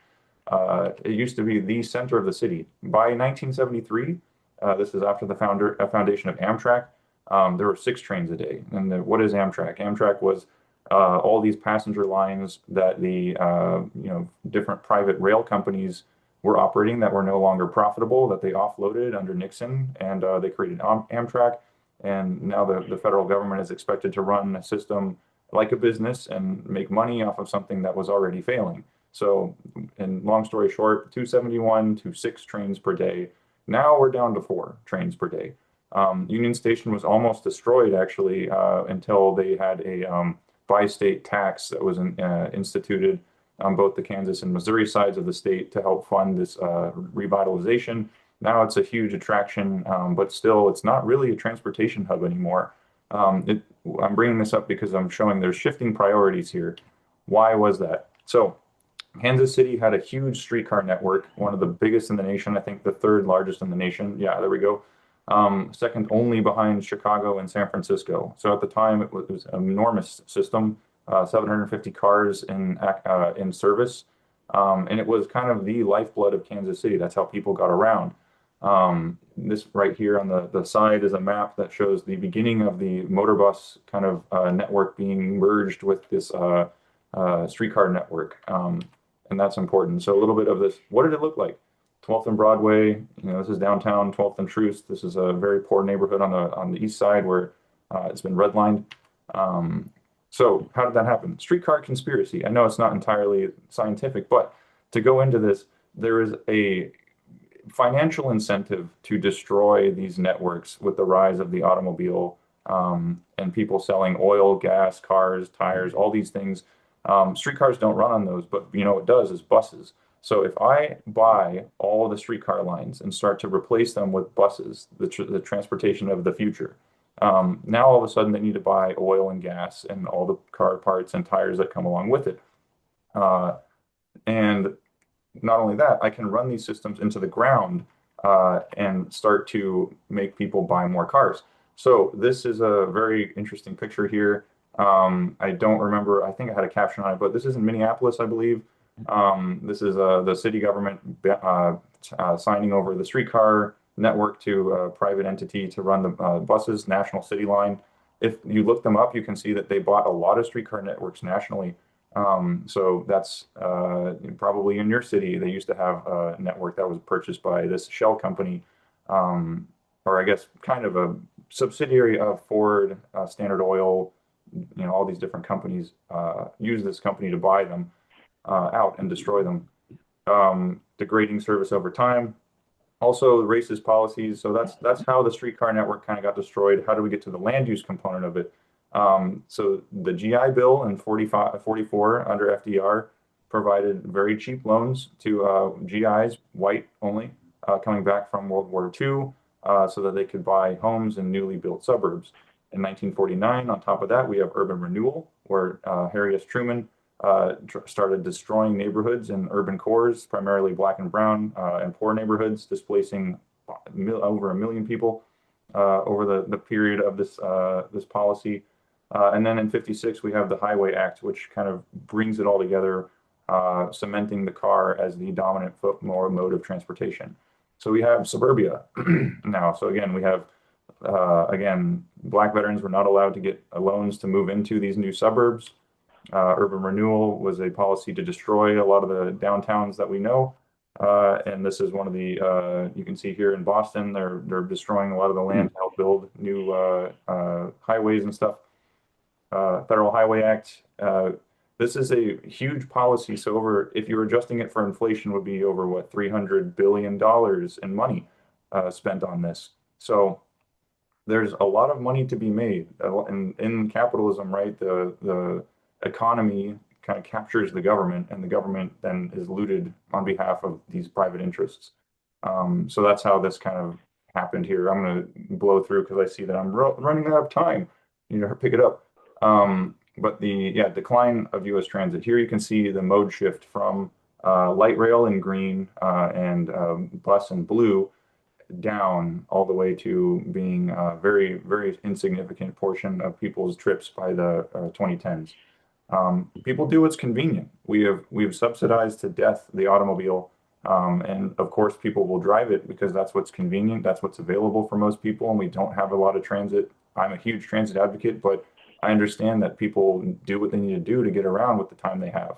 It used to be the center of the city. By 1973, this is after the foundation of Amtrak, there were 6 trains a day. And what is Amtrak? Amtrak was all these passenger lines that the different private rail companies were operating that were no longer profitable, that they offloaded under Nixon, and they created Amtrak. And now the federal government is expected to run a system like a business and make money off of something that was already failing. So, in long story short, 271 to 6 trains per day. Now we're down to 4 trains per day. Union Station was almost destroyed actually until they had a bi-state tax that was instituted on both the Kansas and Missouri sides of the state to help fund this revitalization. Now it's a huge attraction, but still it's not really a transportation hub anymore. I'm bringing this up because I'm showing there's shifting priorities here. Why was that? So Kansas City had a huge streetcar network, one of the biggest in the nation, I think the 3rd largest in the nation. Yeah, there we go. Second only behind Chicago and San Francisco. So at the time, it was an enormous system, 750 cars in service. And it was kind of the lifeblood of Kansas City. That's how people got around. This right here on the side is a map that shows the beginning of the motor bus kind of network being merged with this streetcar network. And that's important. So a little bit of this, what did it look like? 12th and Broadway, this is downtown, 12th and Troost. This is a very poor neighborhood on the east side where it's been redlined. So how did that happen? Streetcar conspiracy. I know it's not entirely scientific, but to go into this, there is a financial incentive to destroy these networks with the rise of the automobile and people selling oil, gas, cars, tires, all these things. Streetcars don't run on those, but it does is buses. So if I buy all the streetcar lines and start to replace them with buses, the transportation of the future, now all of a sudden they need to buy oil and gas and all the car parts and tires that come along with it. And not only that, I can run these systems into the ground and start to make people buy more cars. So this is a very interesting picture here. I don't remember, I think I had a caption on it, but this is in Minneapolis, I believe. This is the city government signing over the streetcar network to a private entity to run the buses, National City Line. If you look them up, you can see that they bought a lot of streetcar networks nationally. So that's probably in your city. They used to have a network that was purchased by this shell company, or I guess kind of a subsidiary of Ford, Standard Oil, all these different companies use this company to buy them out and destroy them. Degrading service over time. Also racist policies. So that's how the streetcar network kind of got destroyed. How do we get to the land use component of it? So the GI Bill in 44 under FDR provided very cheap loans to GIs, white only, coming back from World War II, so that they could buy homes in newly built suburbs. In 1949, on top of that, we have urban renewal, where Harry S. Truman started destroying neighborhoods and urban cores, primarily black and brown and poor neighborhoods, displacing over 1 million people over the period of this policy. And then in 56, we have the Highway Act, which kind of brings it all together, cementing the car as the dominant mode of transportation. So we have suburbia now. So again, we have, Black veterans were not allowed to get loans to move into these new suburbs. Urban renewal was a policy to destroy a lot of the downtowns that we know. And this is one of the, you can see here in Boston, they're destroying a lot of the land to help build new highways and stuff. Federal Highway Act. This is a huge policy. So if you're adjusting it for inflation, would be over what, $300 billion in money spent on this. So there's a lot of money to be made. In capitalism, right? The economy kind of captures the government, and the government then is looted on behalf of these private interests. So that's how this kind of happened here. I'm going to blow through because I see that I'm running out of time. You know, pick it up. But the decline of U.S. transit. Here you can see the mode shift from light rail in green and bus in blue down all the way to being a very, very insignificant portion of people's trips by the 2010s. People do what's convenient. We've subsidized to death the automobile, and of course people will drive it because that's what's convenient, that's what's available for most people, and we don't have a lot of transit. I'm a huge transit advocate, but I understand that people do what they need to do to get around with the time they have.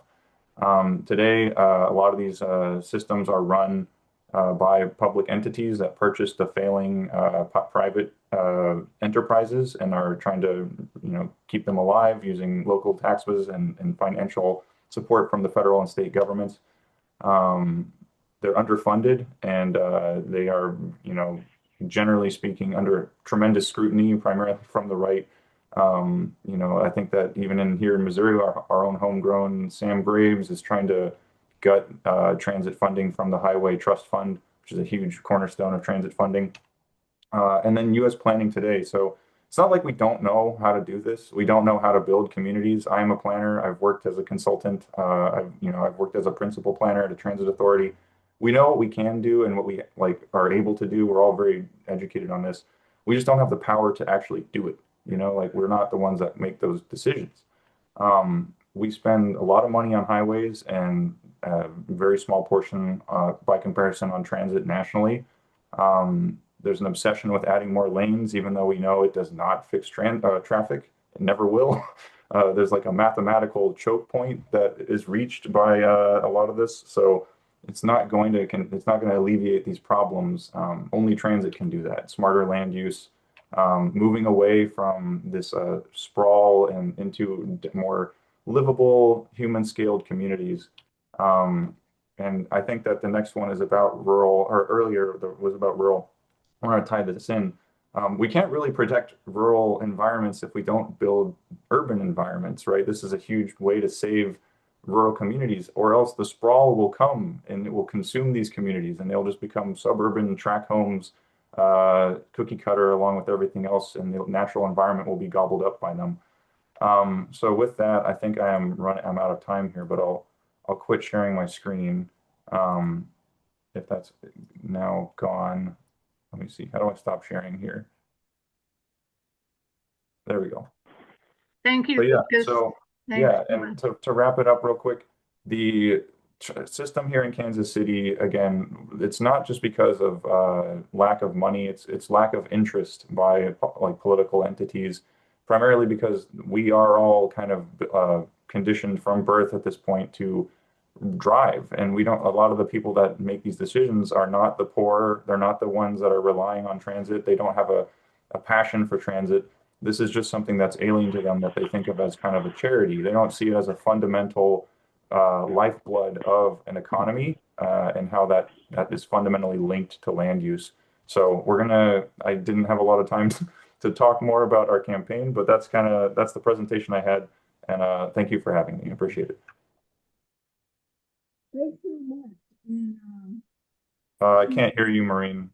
Today, a lot of these systems are run by public entities that purchased the failing private enterprises and are trying to, keep them alive using local taxes and financial support from the federal and state governments. They're underfunded, and they are, generally speaking, under tremendous scrutiny, primarily from the right. I think that even here in Missouri, our own homegrown Sam Graves is trying to gut transit funding from the Highway Trust Fund, which is a huge cornerstone of transit funding. And then U.S. planning today. So it's not like we don't know how to do this. We don't know how to build communities. I am a planner. I've worked as a consultant. I've worked as a principal planner at a transit authority. We know what we can do and what we are able to do. We're all very educated on this. We just don't have the power to actually do it. We're not the ones that make those decisions. We spend a lot of money on highways and a very small portion by comparison on transit nationally. There's an obsession with adding more lanes, even though we know it does not fix traffic. It never will. There's like a mathematical choke point that is reached by a lot of this. So it's not going to alleviate these problems. Only transit can do that. Smarter land use, moving away from this sprawl and into more livable, human-scaled communities. And I think that the next one is about rural, or earlier was about rural. I want to tie this in. We can't really protect rural environments if we don't build urban environments, right? This is a huge way to save rural communities, or else the sprawl will come and it will consume these communities, and they'll just become suburban tract homes, cookie cutter along with everything else, and the natural environment will be gobbled up by them. So with that, I think I'm out of time here, but I'll quit sharing my screen. If that's now gone, let me see. How do I stop sharing here? There we go. Thank you. But yeah, Lucas. so Thanks, yeah, and to wrap it up real quick, the system here in Kansas City, again, it's not just because of lack of money, it's lack of interest by political entities, primarily because we are all kind of conditioned from birth at this point to drive, and a lot of the people that make these decisions are not the poor, they're not the ones that are relying on transit, they don't have a passion for transit. This is just something that's alien to them that they think of as kind of a charity. They don't see it as a fundamental lifeblood of an economy, and how that is fundamentally linked to land use. So I didn't have a lot of time to talk more about our campaign, but that's the presentation I had. And thank you for having me. I appreciate it. Thanks so much. And, I can't hear you, Maureen.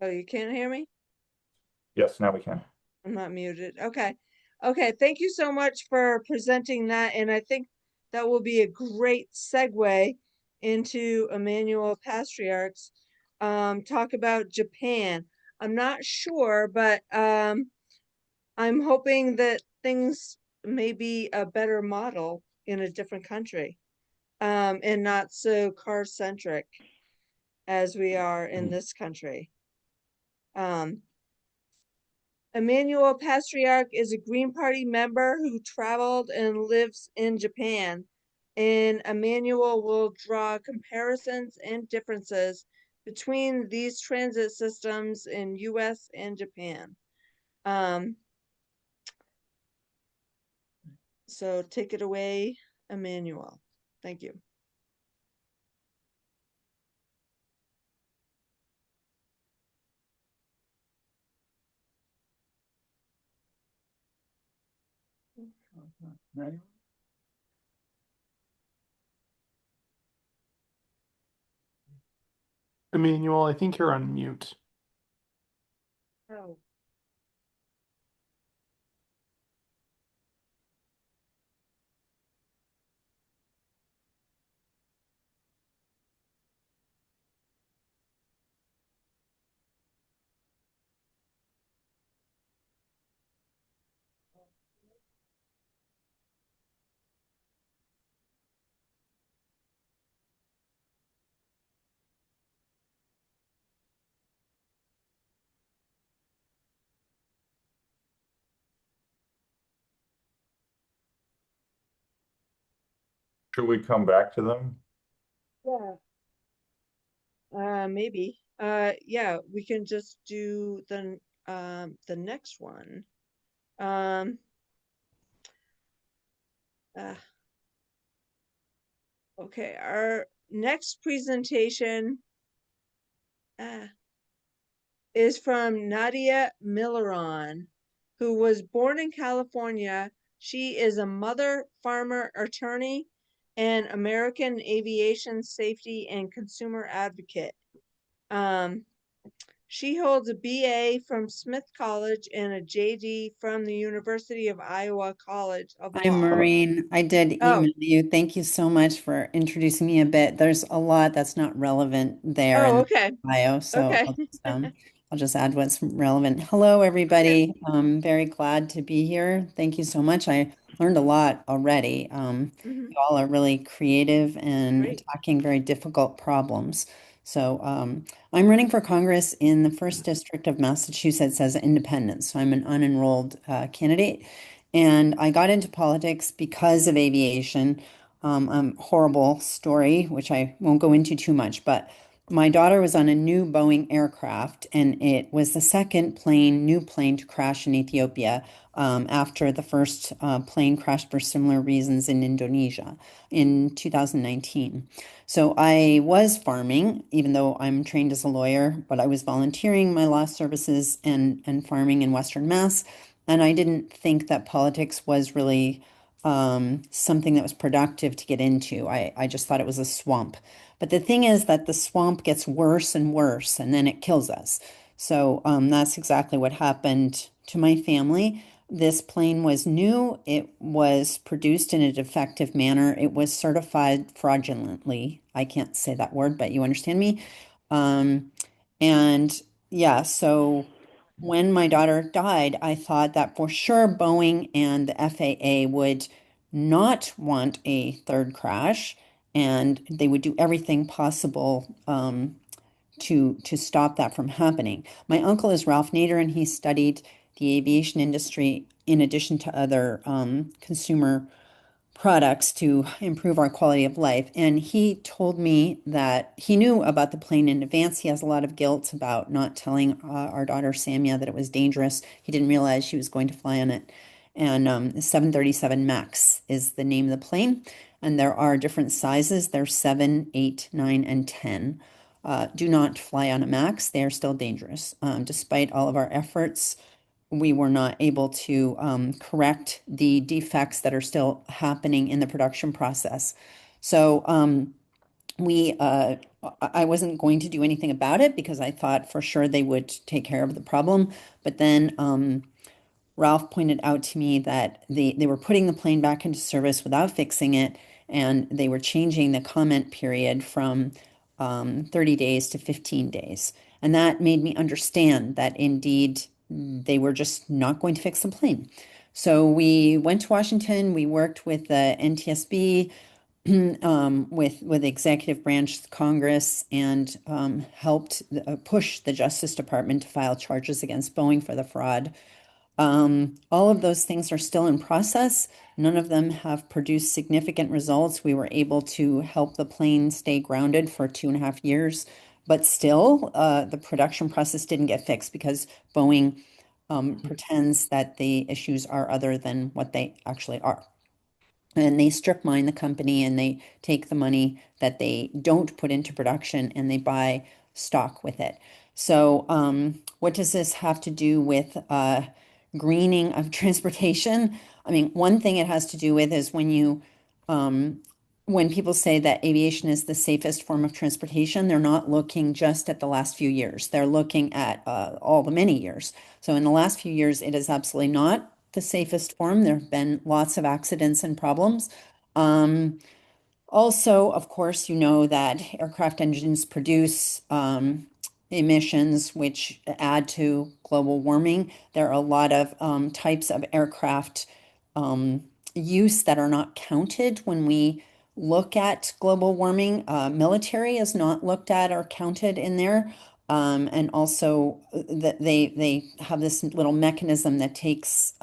oh, you can't hear me? Yes, now we can. I'm not muted. Okay. Okay. Thank you so much for presenting that. And I think that will be a great segue into Emmanuel Pastriarch's talk about Japan. I'm not sure, but I'm hoping that things may be a better model in a different country, and not so car centric as we are in this country. Emmanuel Pastriarch is a Green Party member who traveled and lives in Japan. And Emmanuel will draw comparisons and differences between these transit systems in US and Japan. So take it away, Emmanuel. Thank you. Emmanuel, I think you're on mute. Oh. Should we come back to them? Yeah. Maybe. Yeah, we can just do the next one. Um, uh, okay, our next presentation is from Nadia Milleron, who was born in California. She is a mother, farmer, attorney, and American aviation safety and consumer advocate. She holds a BA from Smith College and a JD from the University of Iowa College of I'm Law. Maureen. I did Oh, email you. Thank you so much for introducing me a bit. There's a lot that's not relevant there in oh, the okay. bio, so Okay. I'll just add what's relevant. Hello, Okay. everybody. I'm very glad to be here. Thank you so much. I learned a lot already. Hmm. You all are really creative and Great. attacking very difficult problems. So I'm running for Congress in the first district of Massachusetts as an independent. So I'm an unenrolled candidate. And I got into politics because of aviation. Horrible story, which I won't go into too much, but my daughter was on a new Boeing aircraft, and it was the second new plane to crash in Ethiopia after the first plane crashed for similar reasons in Indonesia in 2019. So I was farming, even though I'm trained as a lawyer, but I was volunteering my law services and farming in Western Mass. And I didn't think that politics was really something that was productive to get into. I just thought it was a swamp. But the thing is that the swamp gets worse and worse, and then it kills us. So that's exactly what happened to my family. This plane was new. It was produced in a defective manner. It was certified fraudulently. I can't say that word, but you understand me. Um, and yeah, so when my daughter died, I thought that for sure Boeing and the FAA would not want a third crash, and they would do everything possible to stop that from happening. My uncle is Ralph Nader, and he studied the aviation industry in addition to other consumer products to improve our quality of life. And he told me that he knew about the plane in advance. He has a lot of guilt about not telling our daughter Samia that it was dangerous. He didn't realize she was going to fly on it. And 737 MAX is the name of the plane. And there are different sizes. There's 7, 8, 9, and 10. Do not fly on a MAX. They are still dangerous. Despite all of our efforts, we were not able to correct the defects that are still happening in the production process. So I wasn't going to do anything about it because I thought for sure they would take care of the problem. But then Ralph pointed out to me that they were putting the plane back into service without fixing it, and they were changing the comment period from 30 days to 15 days. And that made me understand that indeed they were just not going to fix the plane. So we went to Washington, we worked with the NTSB, with the executive branch, Congress, and helped push the Justice Department to file charges against Boeing for the fraud. All of those things are still in process. None of them have produced significant results. We were able to help the plane stay grounded for 2.5 years, but still, the production process didn't get fixed because Boeing pretends that the issues are other than what they actually are. And they strip mine the company and they take the money that they don't put into production and they buy stock with it. So, what does this have to do with greening of transportation? I mean, one thing it has to do with is when people say that aviation is the safest form of transportation, they're not looking just at the last few years. They're looking at all the many years. So in the last few years, it is absolutely not the safest form. There have been lots of accidents and problems. Also, of course, you know that aircraft engines produce emissions which add to global warming. There are a lot of types of aircraft use that are not counted when we look at global warming. Military is not looked at or counted in there. And also that they have this little mechanism that takes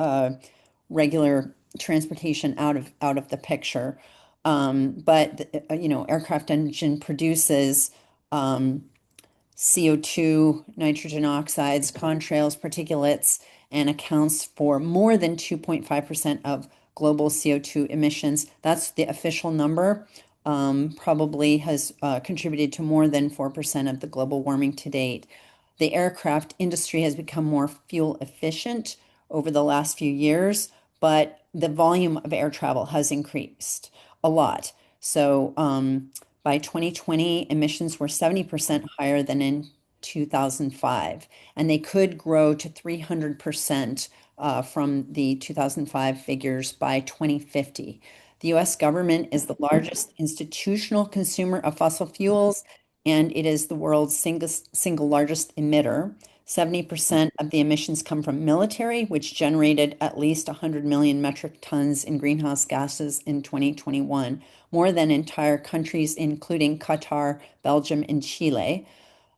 regular transportation out of the picture. But you know, aircraft engine produces CO2, nitrogen oxides, contrails, particulates, and accounts for more than 2.5% of global CO2 emissions. That's the official number. Probably has contributed to more than 4% of the global warming to date. The aircraft industry has become more fuel efficient over the last few years, but the volume of air travel has increased a lot. So by 2020, emissions were 70% higher than in 2005, and they could grow to 300% from the 2005 figures by 2050. The US government is the largest institutional consumer of fossil fuels, and it is the world's single largest emitter. 70% of the emissions come from military, which generated at least 100 million metric tons in greenhouse gases in 2021, more than entire countries, including Qatar, Belgium, and Chile.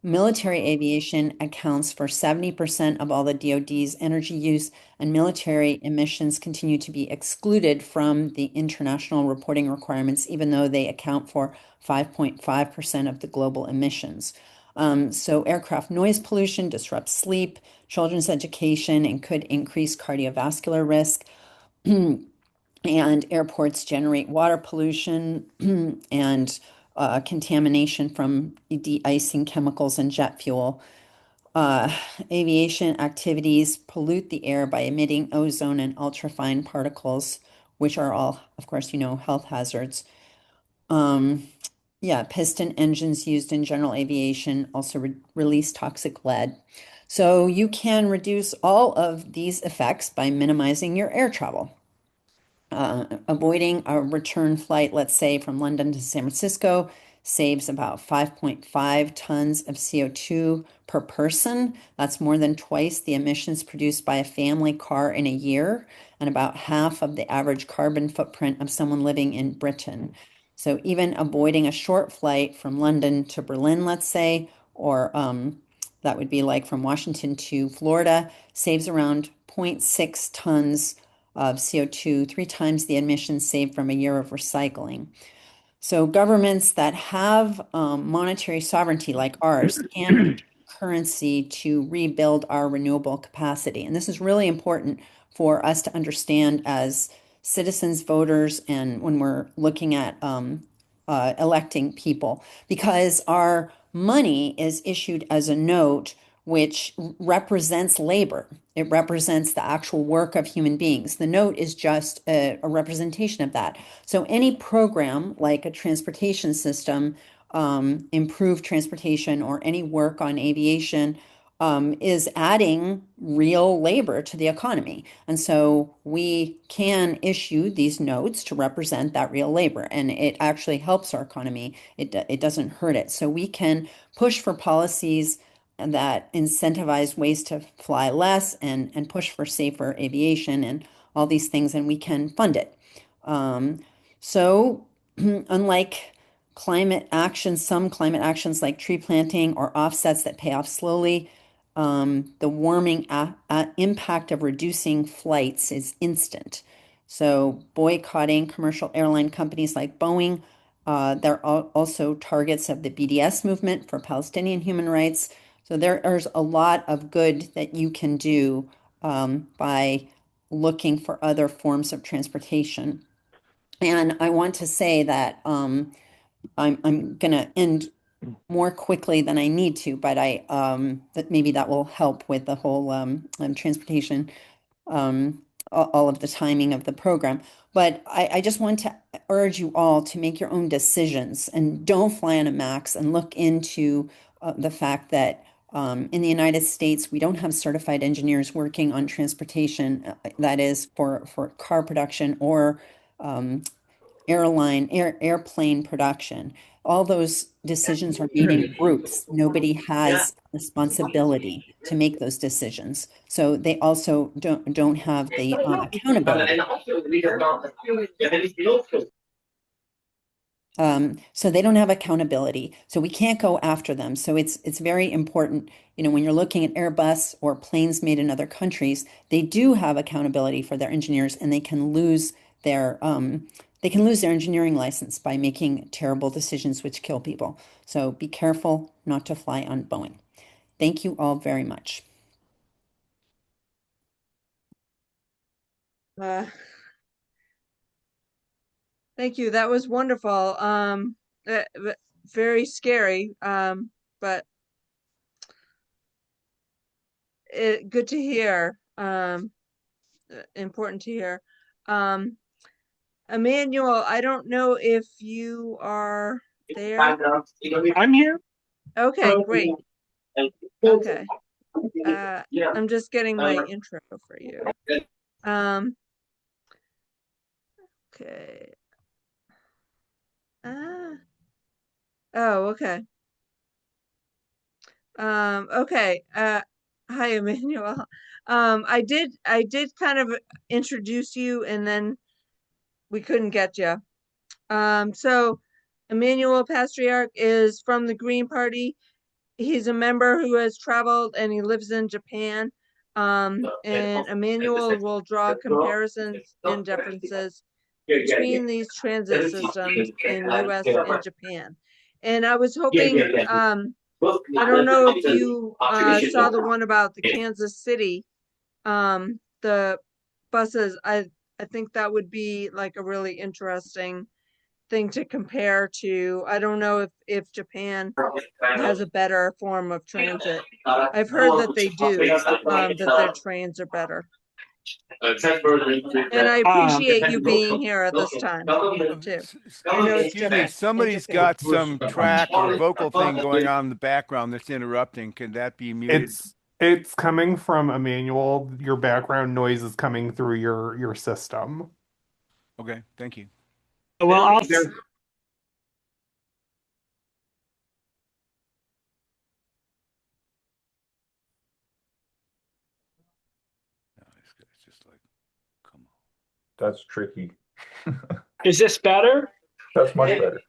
Military aviation accounts for 70% of all the DoD's energy use, and military emissions continue to be excluded from the international reporting requirements, even though they account for 5.5% of the global emissions. So aircraft noise pollution disrupts sleep, children's education, and could increase cardiovascular risk. And airports generate water pollution and contamination from de-icing chemicals and jet fuel. Aviation activities pollute the air by emitting ozone and ultrafine particles, which are all, of course, you know, health hazards. Yeah, piston engines used in general aviation also release toxic lead. So you can reduce all of these effects by minimizing your air travel. Avoiding a return flight, let's say from London to San Francisco, saves about 5.5 tons of CO2 per person. That's more than twice the emissions produced by a family car in a year, and about half of the average carbon footprint of someone living in Britain. So even avoiding a short flight from London to Berlin, let's say, or that would be like from Washington to Florida, saves around 0.6 tons of CO2, 3 times the emissions saved from a year of recycling. So governments that have monetary sovereignty like ours can currency to rebuild our renewable capacity. And this is really important for us to understand as citizens, voters, and when we're looking at electing people, because our money is issued as a note which represents labor. It represents the actual work of human beings. The note is just a representation of that. So any program like a transportation system, improved transportation, or any work on aviation is adding real labor to the economy. And so we can issue these notes to represent that real labor, and it actually helps our economy. It doesn't hurt it. So we can push for policies that incentivize ways to fly less and push for safer aviation and all these things, and we can fund it. So unlike climate action, some climate actions like tree planting or offsets that pay off slowly, the warming impact of reducing flights is instant. So boycotting commercial airline companies like Boeing, they're also targets of the BDS movement for Palestinian human rights. So there's a lot of good that you can do by looking for other forms of transportation. And I want to say that I'm going to end more quickly than I need to, but that maybe that will help with the whole transportation, all of the timing of the program. But I just want to urge you all to make your own decisions and don't fly on a max, and look into the fact that in the United States, we don't have certified engineers working on transportation, that is for car production or airplane production. All those decisions are made in groups. Nobody has responsibility to make those decisions. So they also don't have the accountability. So they don't have accountability. So we can't go after them. So it's very important, when you're looking at Airbus or planes made in other countries, they do have accountability for their engineers, and they can lose their engineering license by making terrible decisions which kill people. So be careful not to fly on Boeing. Thank you all very much. Thank you. That was wonderful. Very scary, but good to hear. Important to hear. Emmanuel, I don't know if you are there. I'm here. Okay, great. Okay. I'm just getting my intro for you. Okay. Oh, okay. Okay. Hi, Emmanuel. I did kind of introduce you, and then we couldn't get you. So Emmanuel Pastriach is from the Green Party. He's a member who has traveled, and he lives in Japan. And Emmanuel will draw comparisons and differences between these transit systems in US and Japan. And I was hoping, I don't know if you saw the one about the Kansas City, the buses. I think that would be like a really interesting thing to compare to. I don't know if Japan has a better form of transit. I've heard that they do, that their trains are better. And I appreciate you being here at this time too. I know it's Excuse me, somebody's got some track or vocal thing going on in the background that's interrupting. Can that be muted? It's coming from Emmanuel. Your background noise is coming through your system. Okay, thank you. Well, It's just like, come on. That's tricky. is this better? That's much better.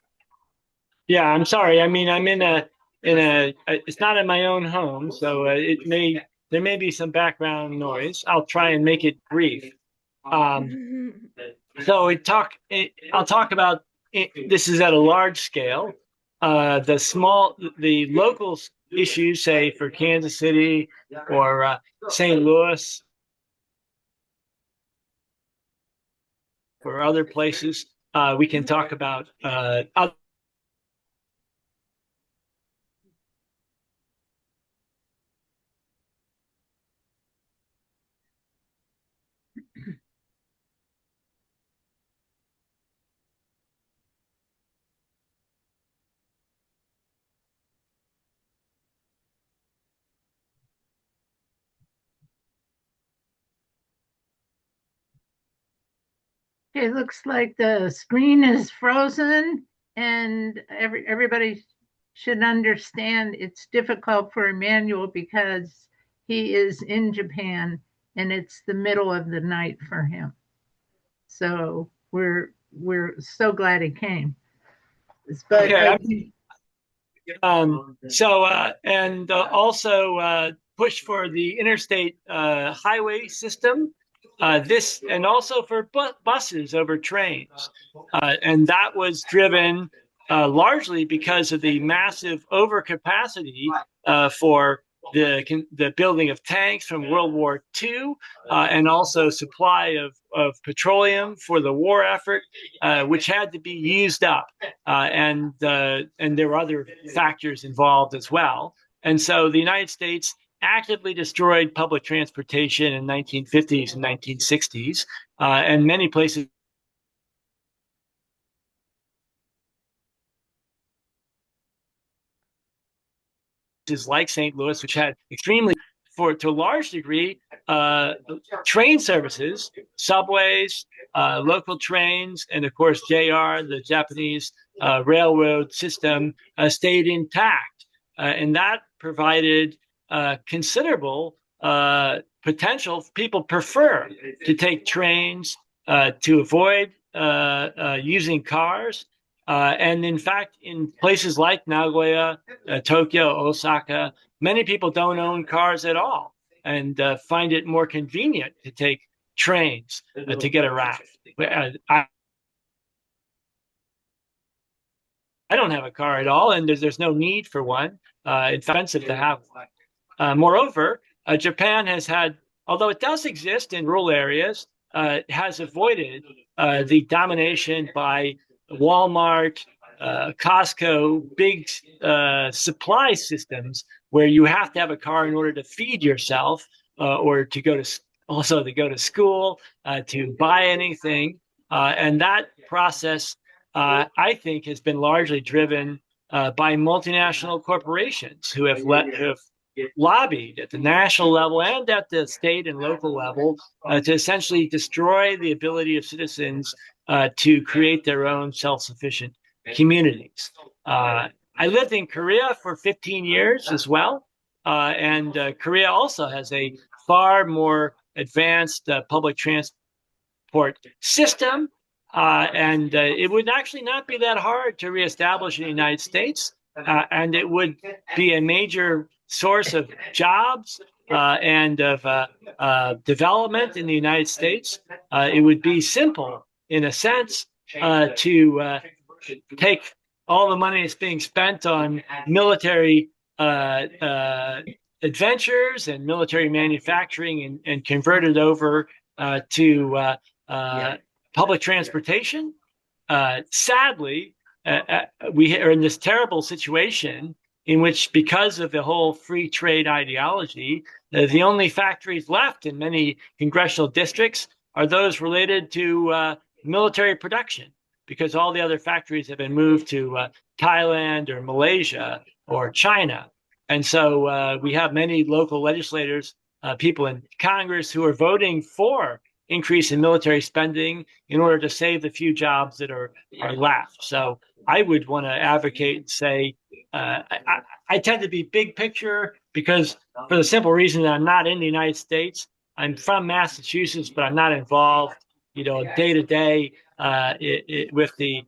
Yeah, I'm sorry. I mean, I'm in a it's not in my own home, so there may be some background noise. I'll try and make it brief. So I'll talk about this is at a large scale. The local issues, say for Kansas City or St. Louis or other places, we can talk about other. Okay, looks like the screen is frozen, and everybody should understand it's difficult for Emmanuel because he is in Japan and it's the middle of the night for him. So we're so glad he came. But Okay, also push for the interstate highway system. This and also for buses over trains, and that was driven largely because of the massive overcapacity for the building of tanks from World War II, and also supply of petroleum for the war effort, which had to be used up, and there were other factors involved as well. And so the United States actively destroyed public transportation in 1950s and 1960s, and many places like St. Louis, which had extremely, to a large degree, train services, subways, local trains, and of course JR, the Japanese railroad system, stayed intact, and that provided considerable potential. People prefer to take trains to avoid using cars. And in fact, in places like Nagoya, Tokyo, Osaka, many people don't own cars at all and find it more convenient to take trains to get around. I don't have a car at all, and there's no need for one. It's expensive to have one. Moreover, Japan has had, although it does exist in rural areas, has avoided the domination by Walmart, Costco, big supply systems where you have to have a car in order to feed yourself, or to go to school, to buy anything, and that process, I think, has been largely driven by multinational corporations who have lobbied at the national level and at the state and local level to essentially destroy the ability of citizens to create their own self-sufficient communities. I lived in Korea for 15 years as well, and Korea also has a far more advanced public transport system, and it would actually not be that hard to reestablish in the United States, and it would be a major source of jobs and of development in the United States. It would be simple, in a sense, to take all the money that's being spent on military adventures and military manufacturing and convert it over to public transportation. Sadly, we are in this terrible situation in which, because of the whole free trade ideology, the only factories left in many congressional districts are those related to military production, because all the other factories have been moved to Thailand or Malaysia or China. And so we have many local legislators, people in Congress, who are voting for increase in military spending in order to save the few jobs that are left. So I would want to advocate and say, I tend to be big picture because, for the simple reason that I'm not in the United States. I'm from Massachusetts, but I'm not involved, day to day with the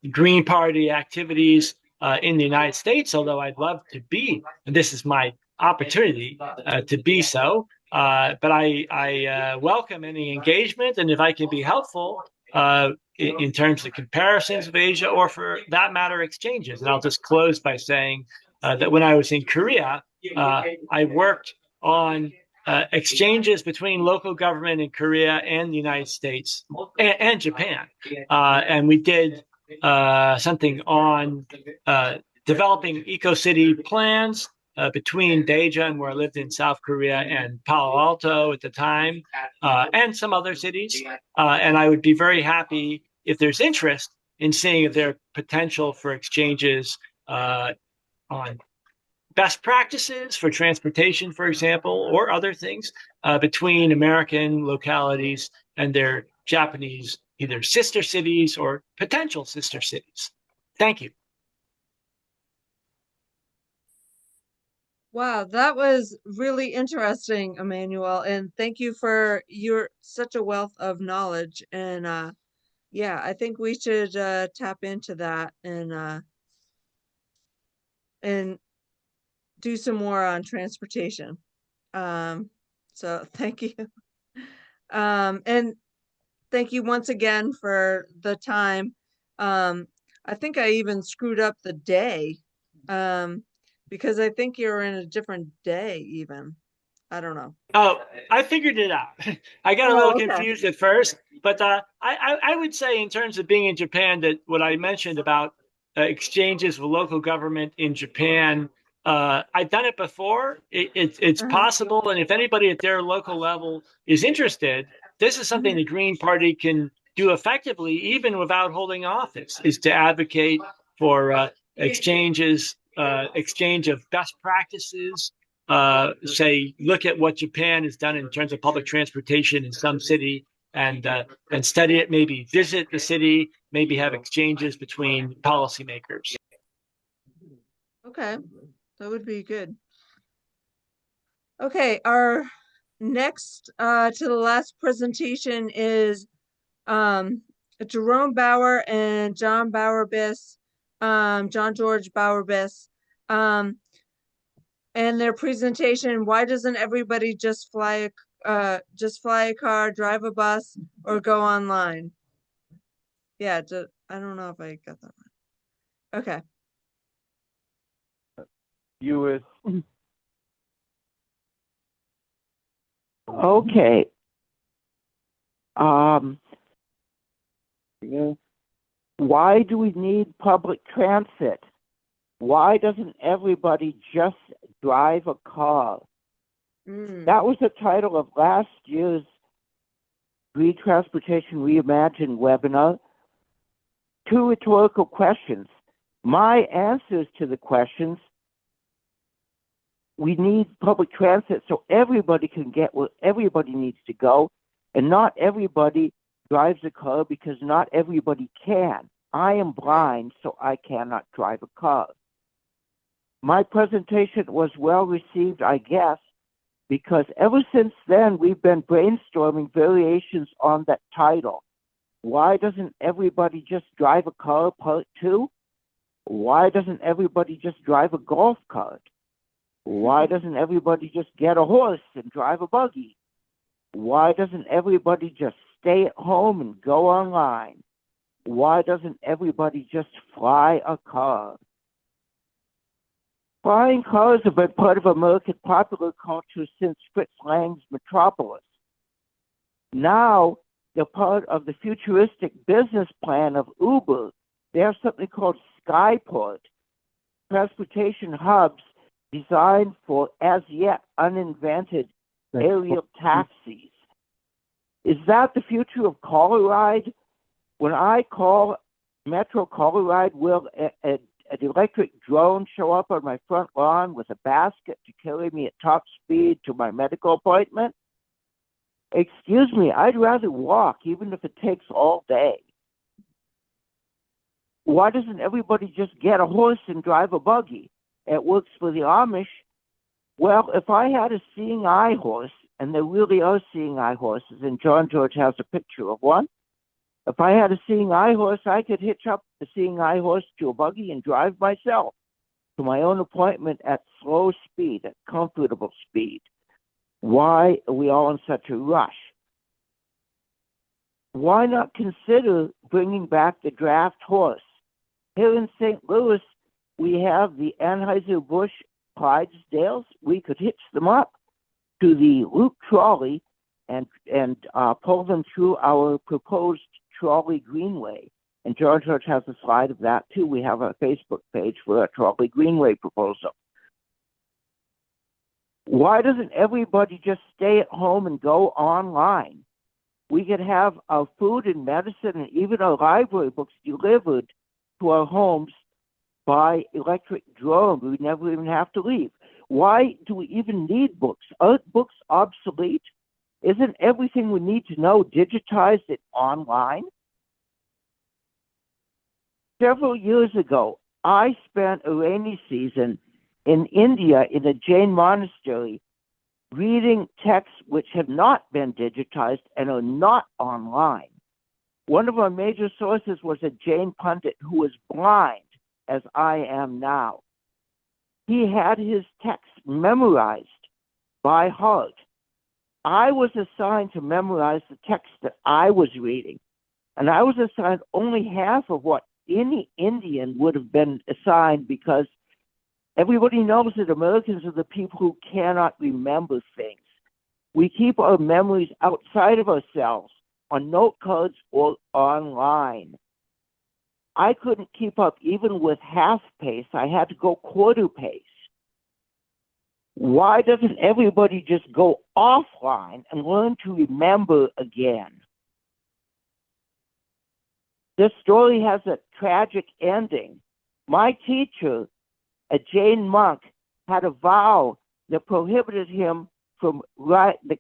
Green Party activities in the United States, although I'd love to be, and this is my opportunity to be so. But I welcome any engagement, and if I can be helpful in terms of comparisons of Asia, or for that matter, exchanges. And I'll just close by saying that when I was in Korea, I worked on exchanges between local government in Korea and the United States and Japan. And we did something on developing eco-city plans between Daejeon, where I lived in South Korea, and Palo Alto at the time, and some other cities. And I would be very happy if there's interest in seeing if there are potential for exchanges on best practices for transportation, for example, or other things between American localities and their Japanese either sister cities or potential sister cities. Thank you. Wow, that was really interesting, Emmanuel, and thank you for your such a wealth of knowledge. And yeah, I think we should tap into that and do some more on transportation. So thank you. And thank you once again for the time. I think I even screwed up the day. Because I think you're in a different day even. I don't know. Oh, I figured it out. I got a little Okay. confused at first, but I would say in terms of being in Japan that what I mentioned about exchanges with local government in Japan, I've done it before. It's possible, and if anybody at their local level is interested, this is something the Green Party can do effectively, even without holding office, is to advocate for exchange of best practices. Say, look at what Japan has done in terms of public transportation in some city, and study it. Maybe visit the city. Maybe have exchanges between policymakers. Okay, that would be good. Okay, our next to the last presentation is Jerome Bauer and John Bauer-Buis, John George Bauer-Buis, and their presentation. Why doesn't everybody just fly a car, drive a bus, or go online? Yeah, I don't know if I got that right. Okay. Okay. Why do we need public transit? Why doesn't everybody just drive a car? That was the title of last year's Green Transportation Reimagined webinar. 2 rhetorical questions. My answers to the questions: we need public transit so everybody can get where everybody needs to go, and not everybody drives a car because not everybody can. I am blind, so I cannot drive a car. My presentation was well received, I guess, because ever since then we've been brainstorming variations on that title. Why doesn't everybody just drive a car, part 2? Why doesn't everybody just drive a golf cart? Why doesn't everybody just get a horse and drive a buggy? Why doesn't everybody just stay at home and go online? Why doesn't everybody just fly a car? Flying cars have been part of American popular culture since Fritz Lang's Metropolis. Now, they're part of the futuristic business plan of Uber. They have something called Skyport, transportation hubs designed for as yet uninvented aerial taxis. Is that the future of caller ride? When I call Metro caller ride, will an electric drone show up on my front lawn with a basket to carry me at top speed to my medical appointment? Excuse me, I'd rather walk, even if it takes all day. Why doesn't everybody just get a horse and drive a buggy? It works for the Amish. Well, if I had a seeing eye horse, and there really are seeing eye horses, and John George has a picture of one. If I had a seeing eye horse, I could hitch up the seeing eye horse to a buggy and drive myself to my own appointment at slow speed, at comfortable speed. Why are we all in such a rush? Why not consider bringing back the draft horse? Here in St. Louis, we have the Anheuser-Busch Clydesdales. We could hitch them up to the loop trolley and pull them through our proposed trolley greenway. And George has a slide of that too. We have a Facebook page for a trolley greenway proposal. Why doesn't everybody just stay at home and go online? We could have our food and medicine and even our library books delivered to our homes by electric drone. We never even have to leave. Why do we even need books? Are books obsolete? Isn't everything we need to know digitized and online? Several years ago, I spent a rainy season in India in a Jain monastery reading texts which have not been digitized and are not online. One of our major sources was a Jain pundit who was blind, as I am now. He had his texts memorized by heart. I was assigned to memorize the text that I was reading, and I was assigned only half of what any Indian would have been assigned, because everybody knows that Americans are the people who cannot remember things. We keep our memories outside of ourselves, on note cards or online. I couldn't keep up even with half pace. I had to go quarter pace. Why doesn't everybody just go offline and learn to remember again? This story has a tragic ending. My teacher, a Jain monk, had a vow that prohibited him from riding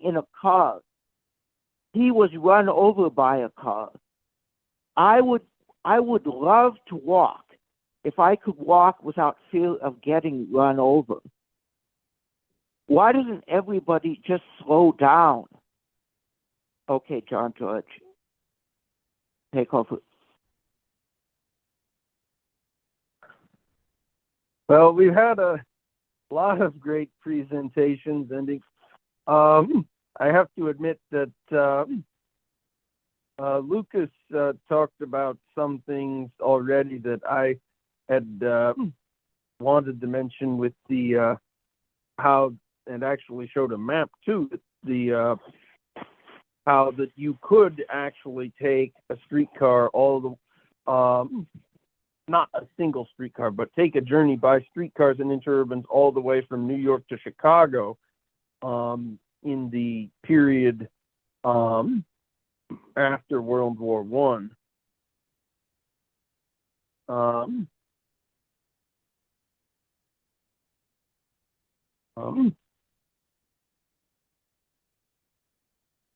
in a car. He was run over by a car. I would love to walk if I could walk without fear of getting run over. Why doesn't everybody just slow down? Okay, John George, take over. Well, we've had a lot of great presentations, and I have to admit that Lukas talked about some things already that I had wanted to mention with the how, and actually showed a map too, the how that you could actually take a streetcar all the not a single streetcar, but take a journey by streetcars and interurbans all the way from New York to Chicago in the period after World War One.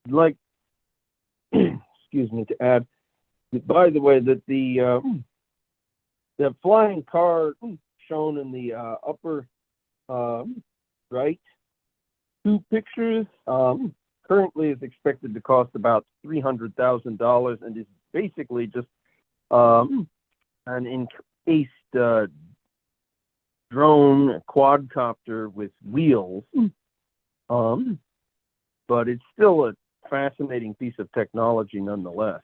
Like, excuse me, to add, by the way, that the flying car shown in the upper right two pictures currently is expected to cost about $300,000 and is basically just an encased drone quadcopter with wheels. But it's still a fascinating piece of technology nonetheless.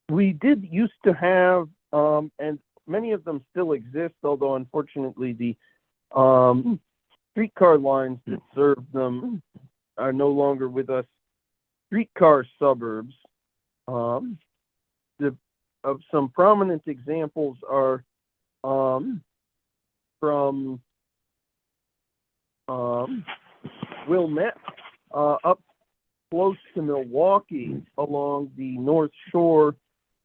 We did used to have, and many of them still exist, although unfortunately the streetcar lines that served them are no longer with us. Streetcar suburbs. Of some prominent examples are from Wilmette up close to Milwaukee along the north shore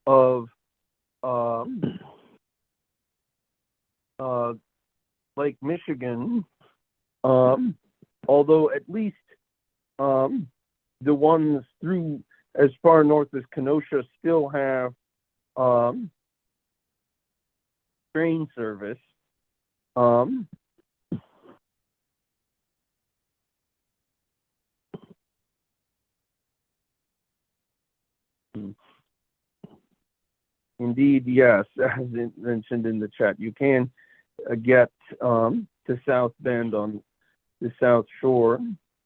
of Lake Michigan, although at least the ones through as far north as Kenosha still have train service. Indeed, yes, as mentioned in the chat, you can get to South Bend on the South Shore,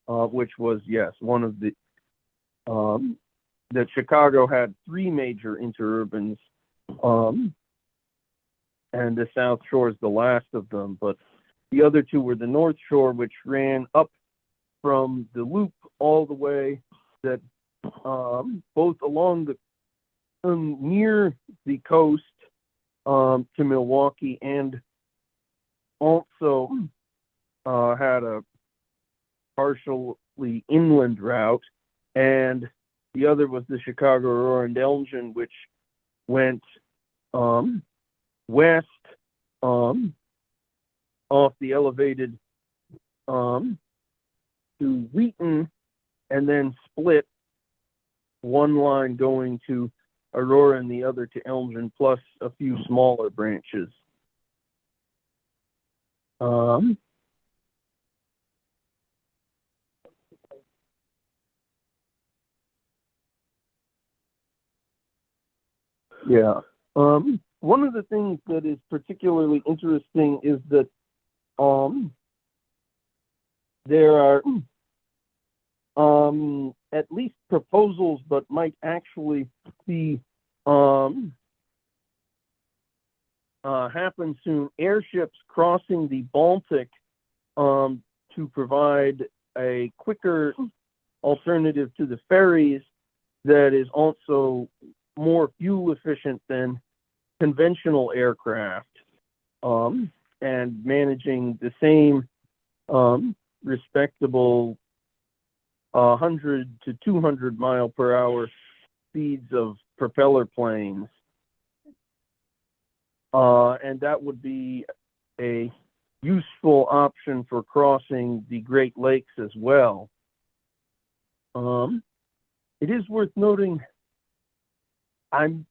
which was, yes, one of the, that Chicago had three major interurbans, and the South Shore is the last of them, but the other two were the North Shore, which ran up from the Loop all the way, that both along the near the coast to Milwaukee, and also had a partially inland route, and The other was the Chicago, Aurora, and Elgin, which went west off the elevated to Wheaton, and then split, one line going to Aurora and the other to Elgin, plus a few smaller branches. Yeah. One of the things that is particularly interesting is that there are at least proposals, but might actually be happen soon. Airships crossing the Baltic to provide a quicker alternative to the ferries that is also more fuel efficient than conventional aircraft, and managing the same respectable 100 to 200 mile per hour speeds of propeller planes. And that would be a useful option for crossing the Great Lakes as well. It is worth noting, I'm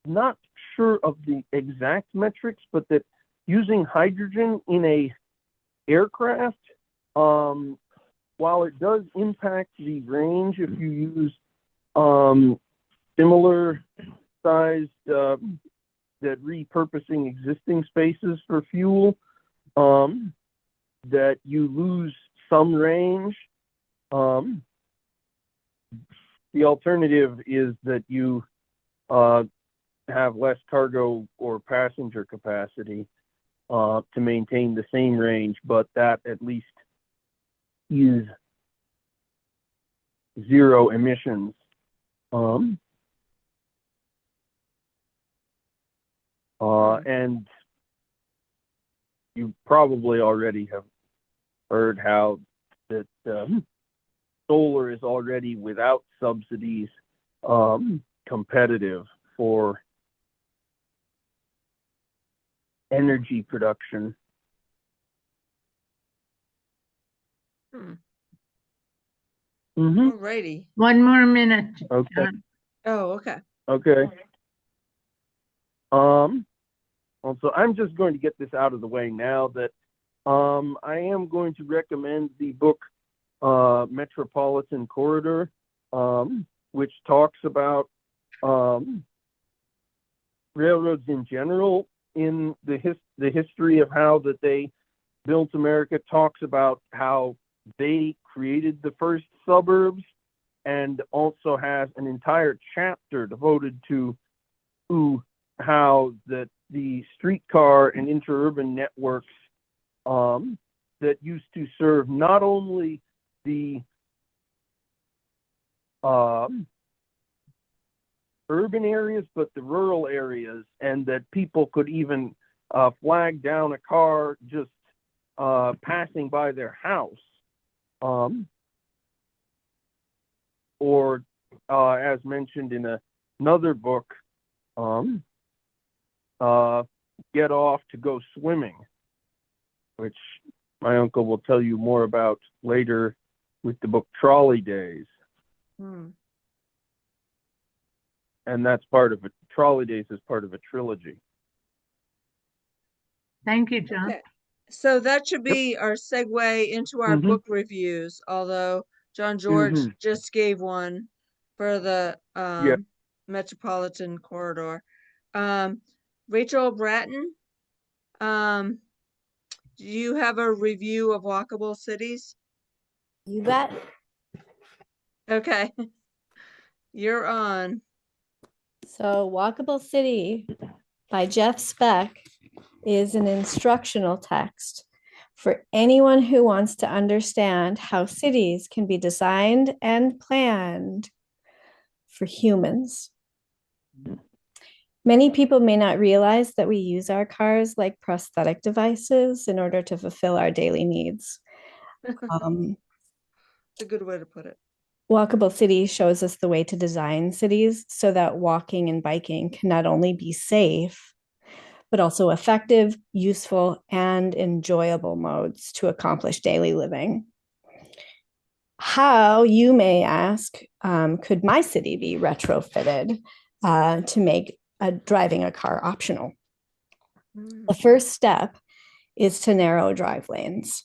not sure of the exact metrics, but that using hydrogen in a aircraft, while it does impact the range if you use similar sized that repurposing existing spaces for fuel, that you lose some range. The alternative is that you have less cargo or passenger capacity to maintain the same range, but that at least is zero emissions. And you probably already have heard how that solar is already, without subsidies, competitive for energy production. Alrighty. One more minute. Okay. Oh, okay. Okay. Also, I'm just going to get this out of the way now that I am going to recommend the book Metropolitan Corridor, which talks about railroads in general in the history of how that they built America. Talks about how they created the first suburbs, and also has an entire chapter devoted to how that the streetcar and interurban networks that used to serve not only the urban areas, but the rural areas, and that people could even flag down a car just passing by their house. Or as mentioned in another book, get off to go swimming, which my uncle will tell you more about later with the book Trolley Days. And that's part of it. Trolley Days is part of a trilogy. Thank you, John. Okay. So that should be our segue into our book reviews, although John George just gave one for the Metropolitan Corridor. Rachael, Braaten, do you have a review of Walkable Cities? You bet. Okay. You're on. So Walkable City by Jeff Speck is an instructional text for anyone who wants to understand how cities can be designed and planned for humans. Many people may not realize that we use our cars like prosthetic devices in order to fulfill our daily needs. It's a good way to put it. Walkable City shows us the way to design cities so that walking and biking can not only be safe, but also effective, useful, and enjoyable modes to accomplish daily living. How, you may ask, could my city be retrofitted to make driving a car optional? The first step is to narrow drive lanes.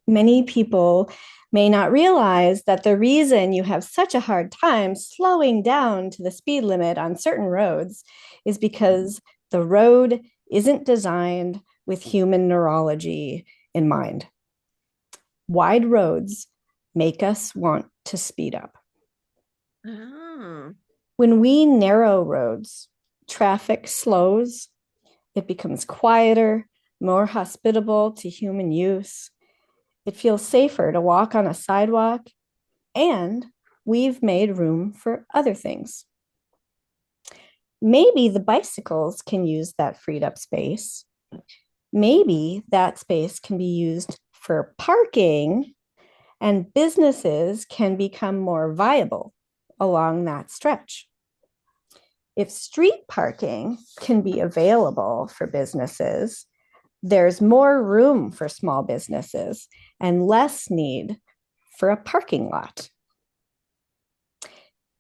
Many people may not realize that the reason you have such a hard time slowing down to the speed limit on certain roads is because the road isn't designed with human neurology in mind. Wide roads make us want to speed up. Oh. When we narrow roads, traffic slows, it becomes quieter, more hospitable to human use. It feels safer to walk on a sidewalk, and we've made room for other things. Maybe the bicycles can use that freed up space. Maybe that space can be used for parking, and businesses can become more viable along that stretch. If street parking can be available for businesses, there's more room for small businesses and less need for a parking lot.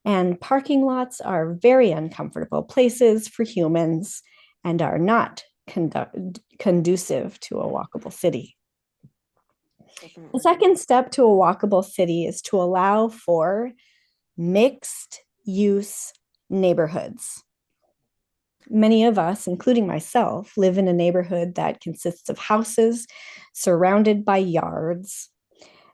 And parking lots are very uncomfortable places for humans and are not conducive to a walkable city. The second step to a walkable city is to allow for mixed use neighborhoods. Many of us, including myself, live in a neighborhood that consists of houses surrounded by yards.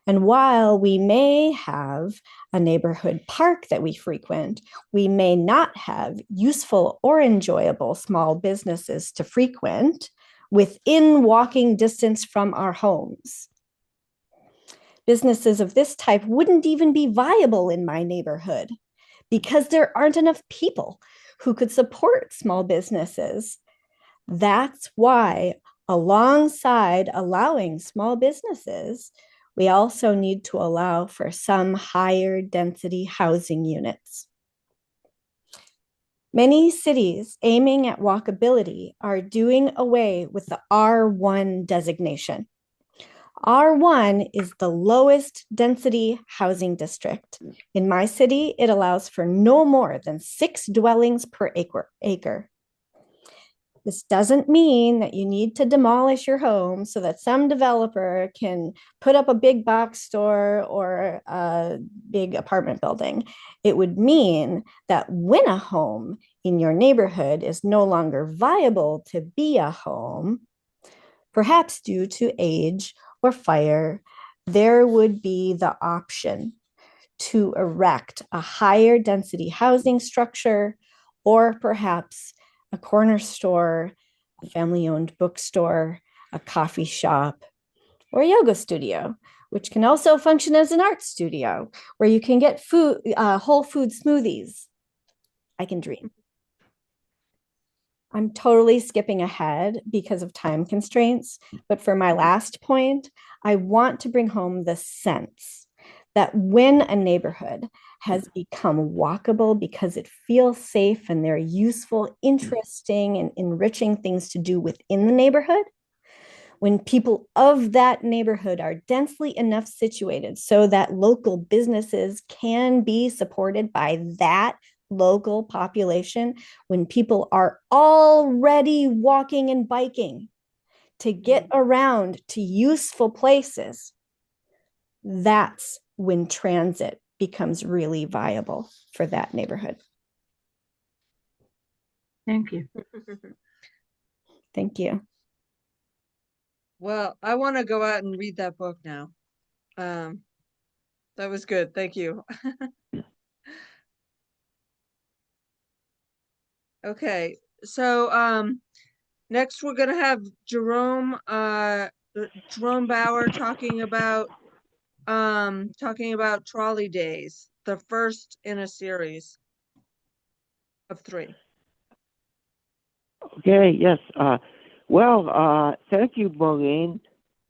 And while we may have a neighborhood park that we frequent, we may not have useful or enjoyable small businesses to frequent within walking distance from our homes. Businesses of this type wouldn't even be viable in my neighborhood because there aren't enough people who could support small businesses. That's why, alongside allowing small businesses, we also need to allow for some higher density housing units. Many cities aiming at walkability are doing away with the R1 designation. R1 is the lowest density housing district. In my city, it allows for no more than 6 dwellings per acre. This doesn't mean that you need to demolish your home so that some developer can put up a big box store or a big apartment building. It would mean that when a home in your neighborhood is no longer viable to be a home, perhaps due to age or fire, there would be the option to erect a higher density housing structure, or perhaps a corner store, a family-owned bookstore, a coffee shop, or a yoga studio, which can also function as an art studio where you can get food, whole food smoothies. I can dream. I'm totally skipping ahead because of time constraints, but for my last point, I want to bring home the sense that when a neighborhood has become walkable because it feels safe and there are useful, interesting, and enriching things to do within the neighborhood, when people of that neighborhood are densely enough situated so that local businesses can be supported by that local population, when people are already walking and biking to get around to useful places, that's when transit becomes really viable for that neighborhood. Thank you. Thank you. Well, I want to go out and read that book now. That was good. Thank you. Okay, so next we're gonna have Jerome Bauer talking about trolley days, the first in a series of 3. Okay, yes. Thank you, Maureen.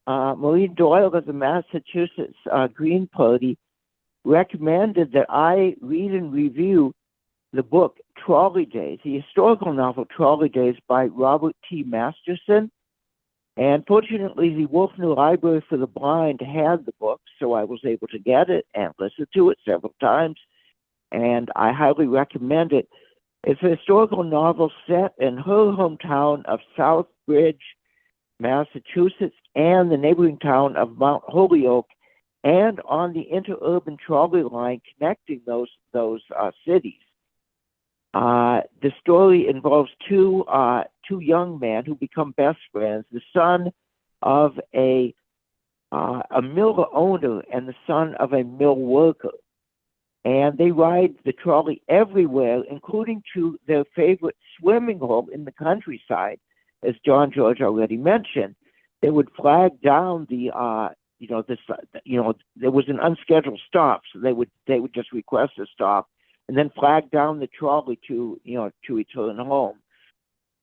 Maureen Doyle of the Massachusetts Green Party. recommended that I read and review the book Trolley Days, the historical novel Trolley Days by Robert T. Masterson. And fortunately, the Wolfner Library for the Blind had the book, so I was able to get it and listen to it several times. And I highly recommend it. It's a historical novel set in her hometown of Southbridge, Massachusetts, and the neighboring town of Mount Holyoke, and on the interurban trolley line connecting those cities. The story involves two young men who become best friends, the son of a mill owner and the son of a mill worker. And they ride the trolley everywhere, including to their favorite swimming hole in the countryside, as John George already mentioned. They would flag down there was an unscheduled stop, so they would just request a stop, and then flag down the trolley to return home.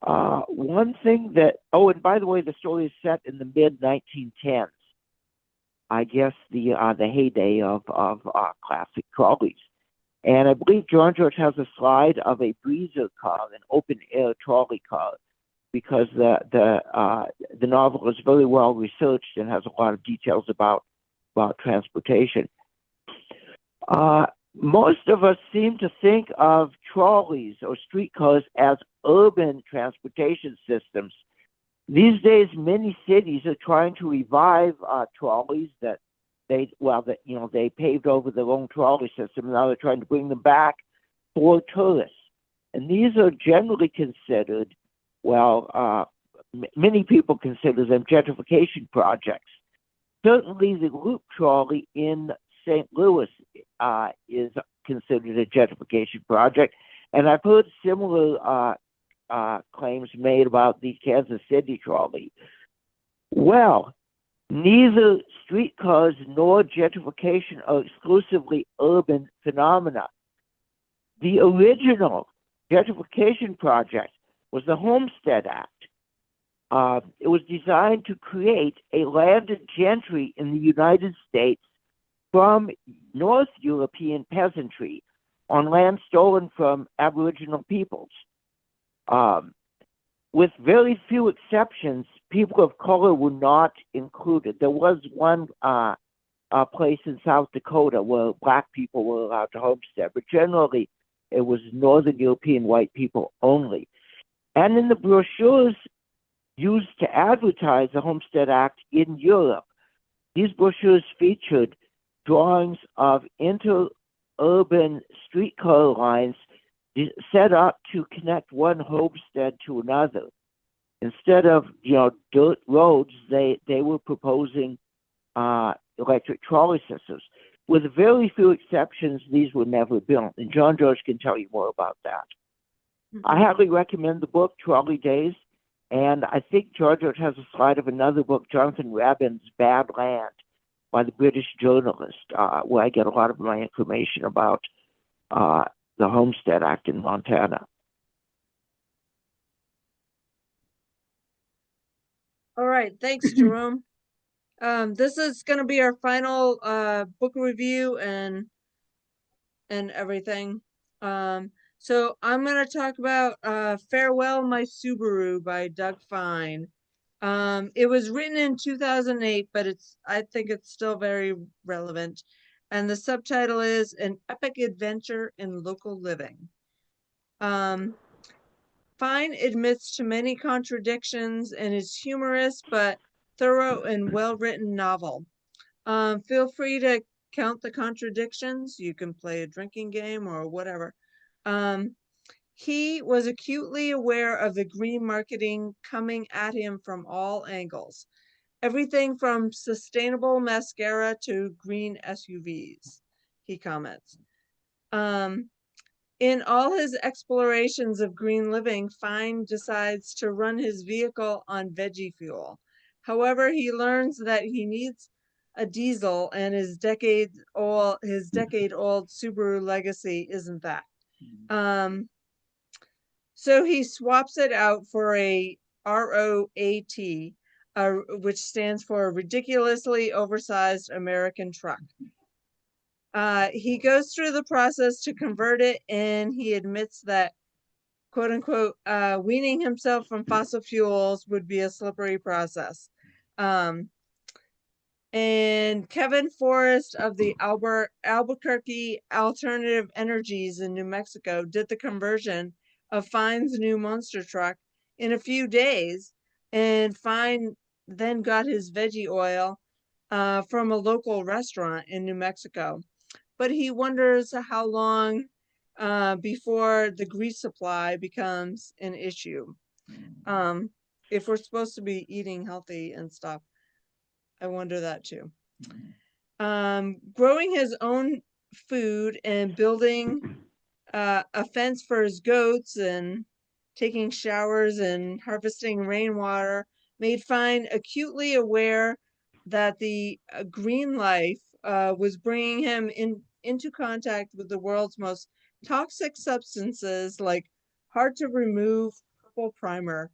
One thing that, and by the way, the story is set in the mid-1910s. I guess the heyday of classic trolleys. And I believe John George has a slide of a breezer car, an open-air trolley car, because the novel is very well researched and has a lot of details about transportation. Most of us seem to think of trolleys or streetcars as urban transportation systems. These days, many cities are trying to revive trolleys that they paved over their own trolley system, and now they're trying to bring them back for tourists. And these are generally considered, many people consider them gentrification projects. Certainly, the loop trolley in St. Louis is considered a gentrification project, and I've heard similar claims made about the Kansas City trolley. Well, neither streetcars nor gentrification are exclusively urban phenomena. The original gentrification project was the Homestead Act. It was designed to create a landed gentry in the United States from North European peasantry on land stolen from Aboriginal peoples. With very few exceptions, people of color were not included. There was one place in South Dakota where Black people were allowed to homestead, but generally it was Northern European white people only. And in the brochures used to advertise the Homestead Act in Europe, these brochures featured drawings of interurban streetcar lines set up to connect one homestead to another. Instead of dirt roads, they were proposing electric trolley systems. With very few exceptions, these were never built, and John George can tell you more about that. Mm-hmm. I highly recommend the book Trolley Days, and I think John George has a slide of another book, Jonathan Rabin's Bad Land, by the British journalist, where I get a lot of my information about the Homestead Act in Montana. All right, thanks, Jerome. This is going to be our final book review and everything. So I'm going to talk about Farewell My Subaru by Doug Fine. It was written in 2008, but I think it's still very relevant. And the subtitle is An Epic Adventure in Local Living. Fine admits to many contradictions and is humorous, but thorough and well-written novel. Feel free to count the contradictions. You can play a drinking game or whatever. He was acutely aware of the green marketing coming at him from all angles. Everything from sustainable mascara to green SUVs, he comments. In all his explorations of green living, Fine decides to run his vehicle on veggie fuel. However, he learns that he needs a diesel, and his decade-old Subaru Legacy isn't that. So he swaps it out for a ROAT, which stands for Ridiculously Oversized American Truck. He goes through the process to convert it, and he admits that, quote unquote, weaning himself from fossil fuels would be a slippery process. And Kevin Forrest of the Albuquerque Alternative Energies in New Mexico did the conversion of Fine's new monster truck in a few days, and Fine then got his veggie oil from a local restaurant in New Mexico. But he wonders how long before the grease supply becomes an issue. If we're supposed to be eating healthy and stuff, I wonder that too. Growing his own food and building a fence for his goats and taking showers and harvesting rainwater made Fine acutely aware that the green life was bringing him into contact with the world's most toxic substances, like hard to remove purple primer,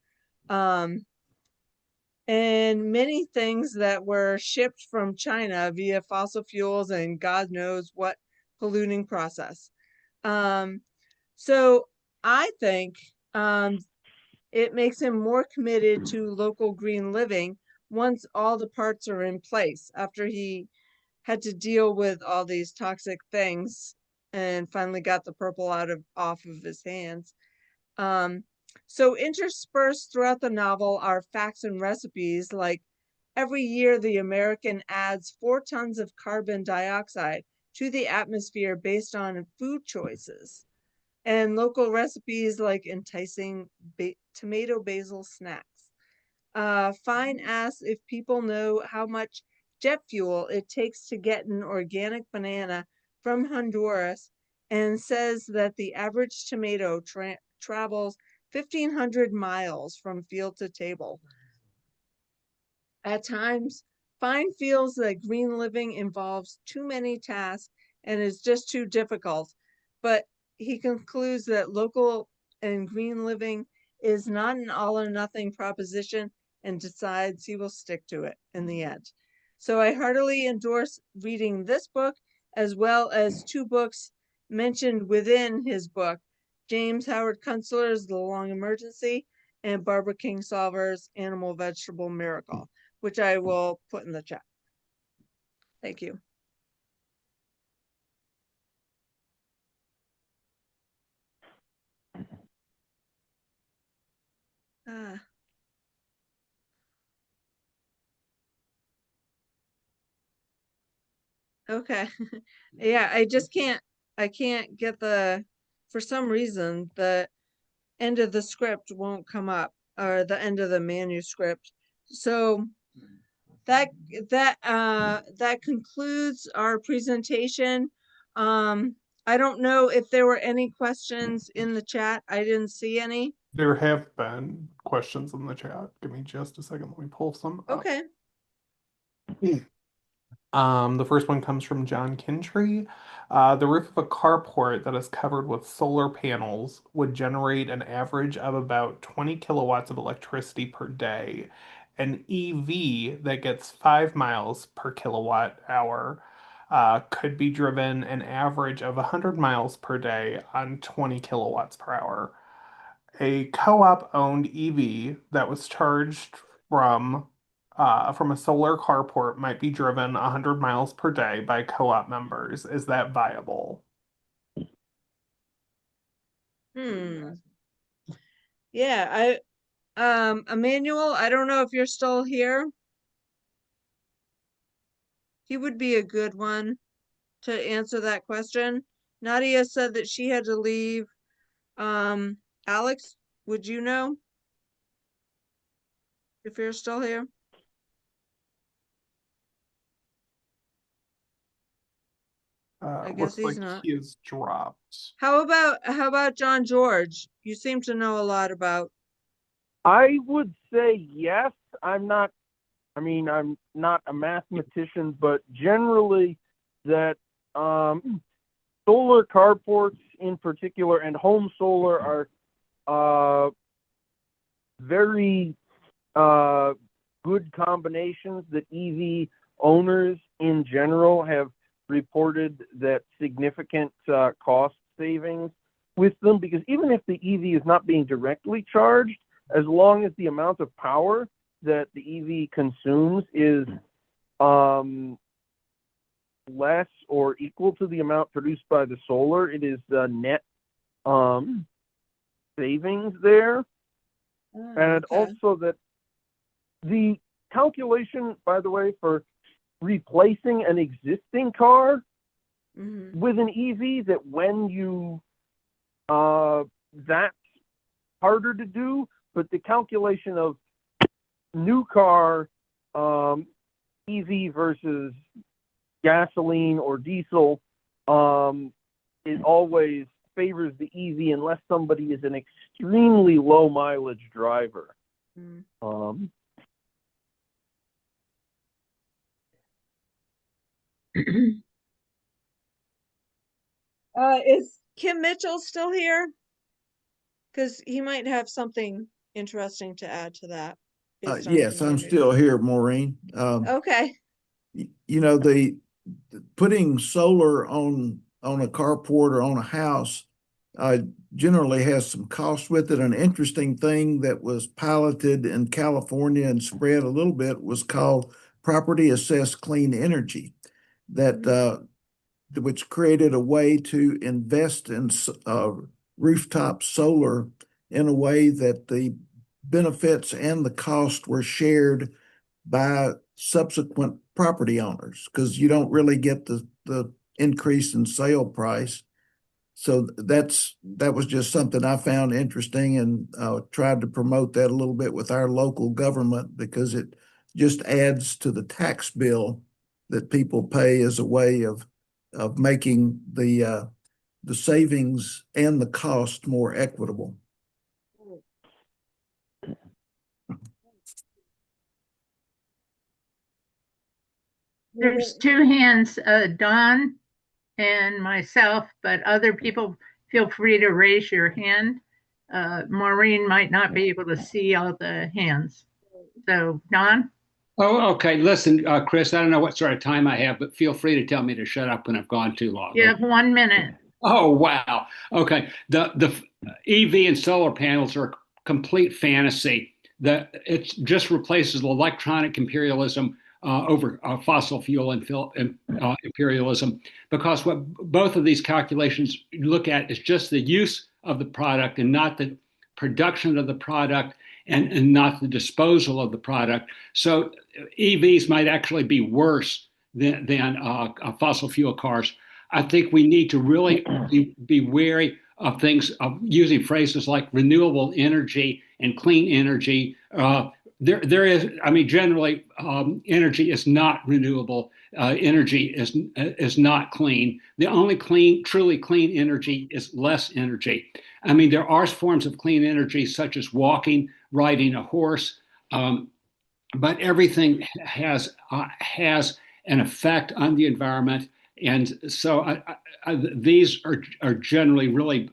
and many things that were shipped from China via fossil fuels and God knows what polluting process. So I think it makes him more committed to local green living once all the parts are in place, after he had to deal with all these toxic things and finally got the purple off of his hands. So interspersed throughout the novel are facts and recipes, like every year the American adds 4 tons of carbon dioxide to the atmosphere based on food choices, and local recipes like enticing tomato basil snacks. Fine asks if people know how much jet fuel it takes to get an organic banana from Honduras, and says that the average tomato travels 1,500 miles from field to table. At times, Fine feels that green living involves too many tasks and is just too difficult, but he concludes that local and green living is not an all or nothing proposition, and decides he will stick to it in the end. So I heartily endorse reading this book, as well as 2 books mentioned within his book, James Howard Kunstler's The Long Emergency and Barbara Kingsolver's Animal Vegetable Miracle, which I will put in the chat. Thank you. Okay. Yeah, I can't get for some reason, the end of the script won't come up, or the end of the manuscript. So that concludes our presentation. I don't know if there were any questions in the chat. I didn't see any. There have been questions in the chat. Give me just a second. Let me pull some up. Okay. The first one comes from John Kintry. The roof of a carport that is covered with solar panels would generate an average of about 20 kilowatts of electricity per day. An EV that gets 5 miles per kilowatt hour could be driven an average of 100 miles per day on 20 kilowatts per hour. A co-op owned EV that was charged from a solar carport might be driven 100 miles per day by co-op members. Is that viable? Yeah, Emmanuel, I don't know if you're still here. He would be a good one to answer that question. Nadia said that she had to leave. Alex, would you know if you're still here? I guess Looks he's like not. he is dropped. How about John George? You seem to know a lot about. I would say yes. I'm not a mathematician, but generally that solar carports in particular and home solar are very good combinations that EV owners in general have reported that significant cost savings with them, because even if the EV is not being directly charged, as long as the amount of power that the EV consumes is less or equal to the amount produced by the solar, it is net savings there. And also that the calculation, by the way, for replacing an existing car with an EV, that when you that's harder to do, but the calculation of new car EV versus gasoline or diesel it always favors the EV unless somebody is an extremely low mileage driver. Is Kim Mitchell still here? Because he might have something interesting to add to that. Yes, I'm still here, Maureen. Okay. You know, the putting solar on a carport or on a house generally has some cost with it. An interesting thing that was piloted in California and spread a little bit was called property assessed clean energy, that which created a way to invest in rooftop solar in a way that the benefits and the cost were shared by subsequent property owners, because you don't really get the increase in sale price. So that was just something I found interesting, and tried to promote that a little bit with our local government, because it just adds to the tax bill that people pay as a way of making the savings and the cost more equitable. There's two hands, Don and myself, but other people feel free to raise your hand. Maureen might not be able to see all the hands. So, Don? Oh, okay. Listen, Chris, I don't know what sort of time I have, but feel free to tell me to shut up when I've gone too long. You have 1 minute. Oh, wow. Okay. The EV and solar panels are a complete fantasy. It just replaces electronic imperialism over fossil fuel imperialism, because what both of these calculations look at is just the use of the product and not the production of the product, and not the disposal of the product. So EVs might actually be worse than fossil fuel cars. I think we need to really be wary of things, of using phrases like renewable energy and clean energy. There is, I mean, generally, energy is not renewable. Energy is not clean. The only truly clean energy is less energy. I mean, there are forms of clean energy such as walking, riding a horse, but everything has an effect on the environment, and so these are generally really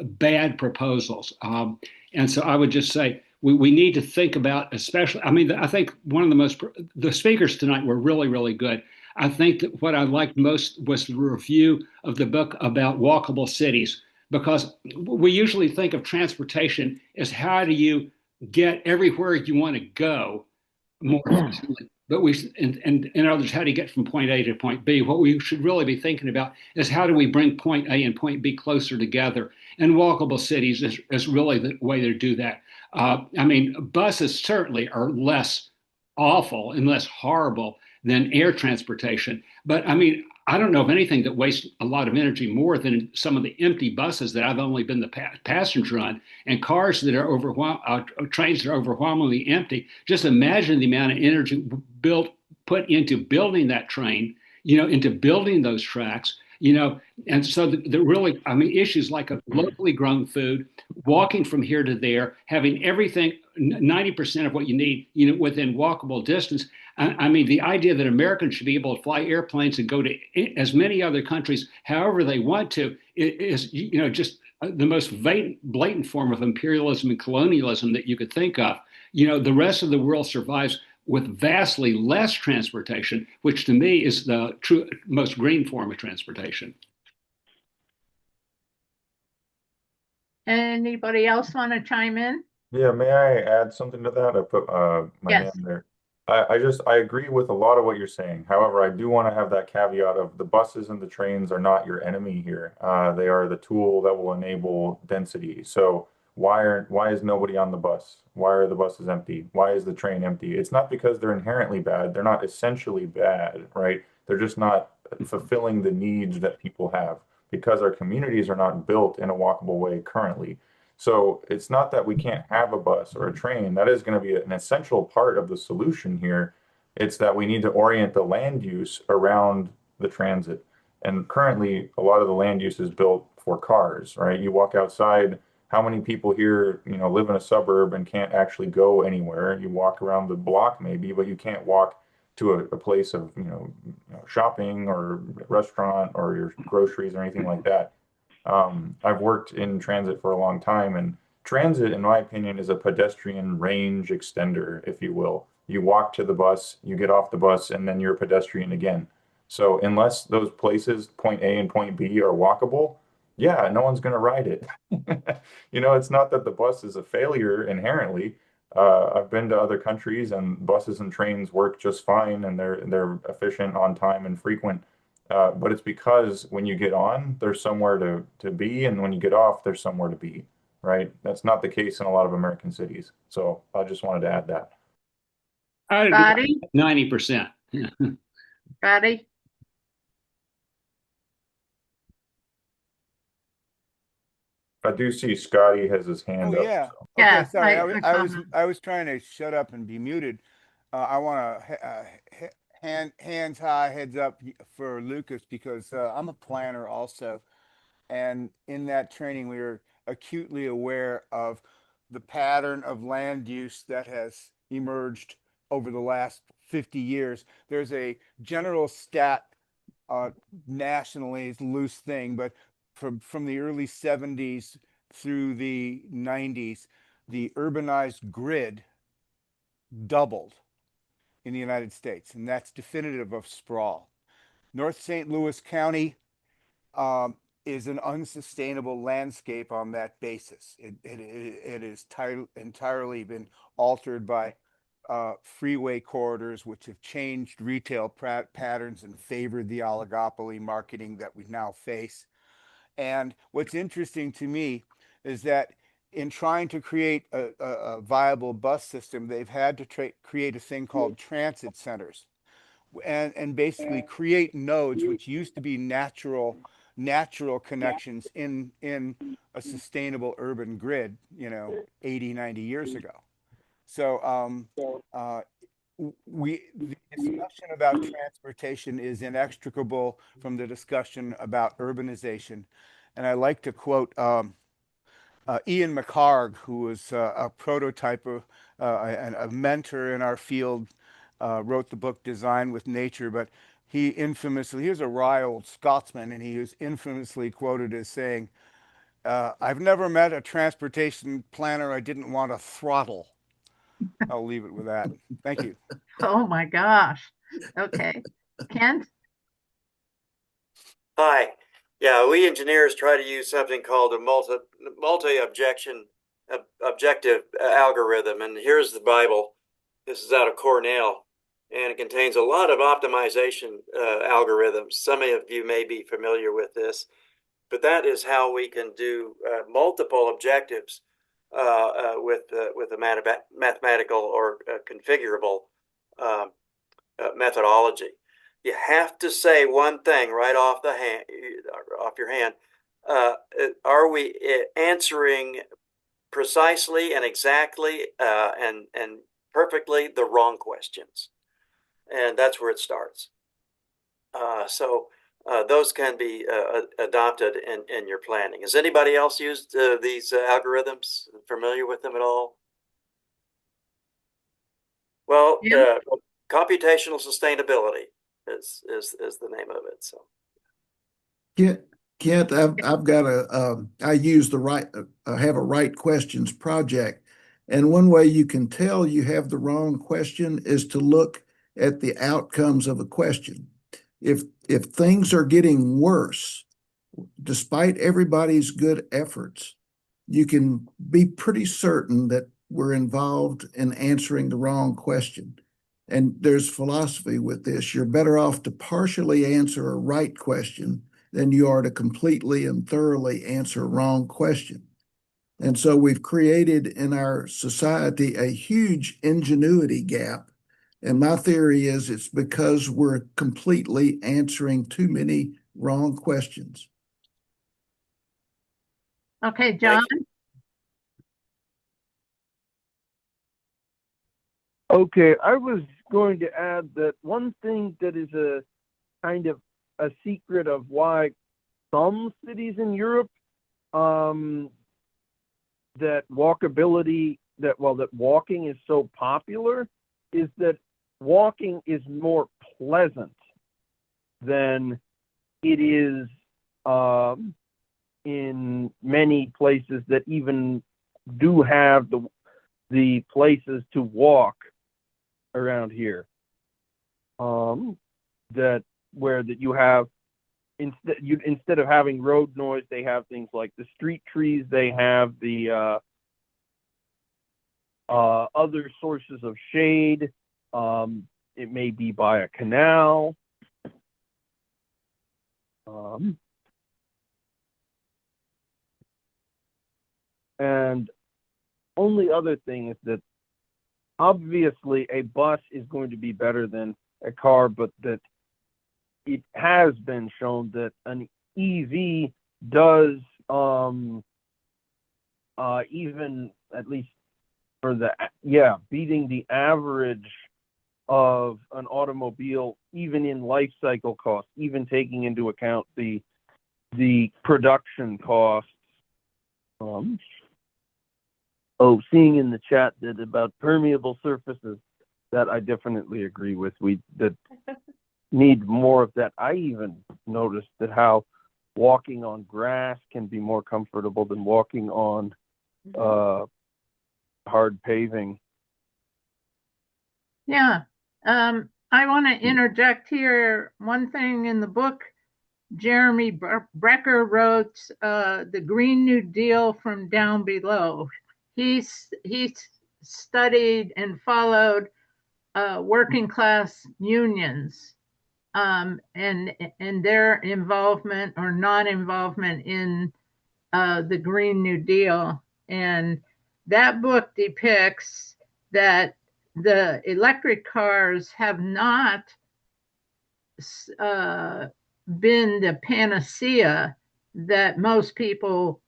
bad proposals. And so I would just say we need to think about, especially, I mean, I think one of the speakers tonight were really, really good. I think that what I liked most was the review of the book about walkable cities, because we usually think of transportation as how do you get everywhere you want to go more efficiently. But and in others, how do you get from point A to point B? What we should really be thinking about is how do we bring point A and point B closer together? And walkable cities is really the way to do that. I mean, buses certainly are less awful and less horrible than air transportation. But I mean, I don't know of anything that wastes a lot of energy more than some of the empty buses that I've only been the passenger on, and cars that are trains that are overwhelmingly empty. Just imagine the amount of energy put into building that train, into building those tracks, and so the really, I mean, issues like a locally grown food, walking from here to there, having everything, 90% of what you need, within walkable distance. I mean, the idea that Americans should be able to fly airplanes and go to as many other countries however they want to is, just the most blatant form of imperialism and colonialism that you could think of. The rest of the world survives with vastly less transportation, which to me is the true most green form of transportation. Anybody else want to chime in? Yeah, may I add something to that? I put my hand Yes. there. I agree with a lot of what you're saying. However, I do want to have that caveat of the buses and the trains are not your enemy here. They are the tool that will enable density. So why is nobody on the bus? Why are the buses empty? Why is the train empty? It's not because they're inherently bad. They're not essentially bad, right? They're just not fulfilling the needs that people have because our communities are not built in a walkable way currently. So it's not that we can't have a bus or a train. That is going to be an essential part of the solution here. It's that we need to orient the land use around the transit. And currently, a lot of the land use is built for cars, right? You walk outside, how many people here, live in a suburb and can't actually go anywhere? You walk around the block maybe, but you can't walk to a place of, shopping or restaurant or your groceries or anything like that. I've worked in transit for a long time, and transit, in my opinion, is a pedestrian range extender, if you will. You walk to the bus, you get off the bus, and then you're a pedestrian again. So unless those places, point A and point B, are walkable, yeah, no one's going to ride it. It's not that the bus is a failure inherently. I've been to other countries, and buses and trains work just fine, and they're efficient, on time, and frequent. But it's because when you get on, there's somewhere to be, and when you get off, there's somewhere to be, right? That's not the case in a lot of American cities. So I just wanted to add that. I agree 90%. Patty? I do see Scotty has his hand Oh up. yeah. So. Okay, Yeah, sorry. I I was trying to shut up and be muted. I want to hands high, heads up for Lukas because I'm a planner also, and in that training we were acutely aware of the pattern of land use that has emerged over the last 50 years. There's a general stat nationally, it's a loose thing, but from the early 70s through the 90s, the urbanized grid doubled in the United States, and that's definitive of sprawl. North St. Louis County is an unsustainable landscape on that basis. It is entirely been altered by freeway corridors, which have changed retail patterns and favored the oligopoly marketing that we now face. And what's interesting to me is that in trying to create a viable bus system, they've had to create a thing called transit centers and basically create nodes which used to be natural connections in a sustainable urban grid, 80, 90 years ago. So the discussion about transportation is inextricable from the discussion about urbanization. And I like to quote Ian McHarg, who was a prototype of a mentor in our field, wrote the book Design with Nature, but he was a wry old Scotsman, and he was infamously quoted as saying, I've never met a transportation planner I didn't want to throttle. I'll leave it with that. Thank you. Oh my gosh. Okay. Kent? Hi. Yeah, we engineers try to use something called a objective algorithm. And here's the Bible. This is out of Cornell, and it contains a lot of optimization algorithms. Some of you may be familiar with this, but that is how we can do multiple objectives with a mathematical or configurable methodology. You have to say one thing right off your hand. Are we answering precisely and exactly and perfectly the wrong questions? And that's where it starts. So those can be adopted in your planning. Has anybody else used these algorithms? Familiar with them at all? Well, computational sustainability is the name of it. So, Kent, I've got I use I have a Wright questions project, And one way you can tell you have the wrong question is to look at the outcomes of a question. If things are getting worse, despite everybody's good efforts, you can be pretty certain that we're involved in answering the wrong question. And there's philosophy with this. You're better off to partially answer a right question than you are to completely and thoroughly answer a wrong question. And so we've created in our society a huge ingenuity gap. And my theory is it's because we're completely answering too many wrong questions. Okay, John. Okay, I was going to add that one thing that is a kind of a secret of why some cities in Europe that walking is so popular is that walking is more pleasant than it is in many places that even do have the places to walk around here. That you have instead of having road noise, they have things like the street trees. They have the other sources of shade. It may be by a canal. And only other thing is that obviously a bus is going to be better than a car, but that it has been shown that an EV does even at least for beating the average of an automobile, even in life cycle costs, even taking into account the production costs. Seeing in the chat that about permeable surfaces, that I definitely agree with. We need more of that. I even noticed that how walking on grass can be more comfortable than walking on hard paving. Yeah. I want to interject here one thing in the book. Jeremy Brecker wrote The Green New Deal from Down Below. He studied and followed working class unions and their involvement or non-involvement in the Green New Deal. And that book depicts that the electric cars have not been the panacea that most people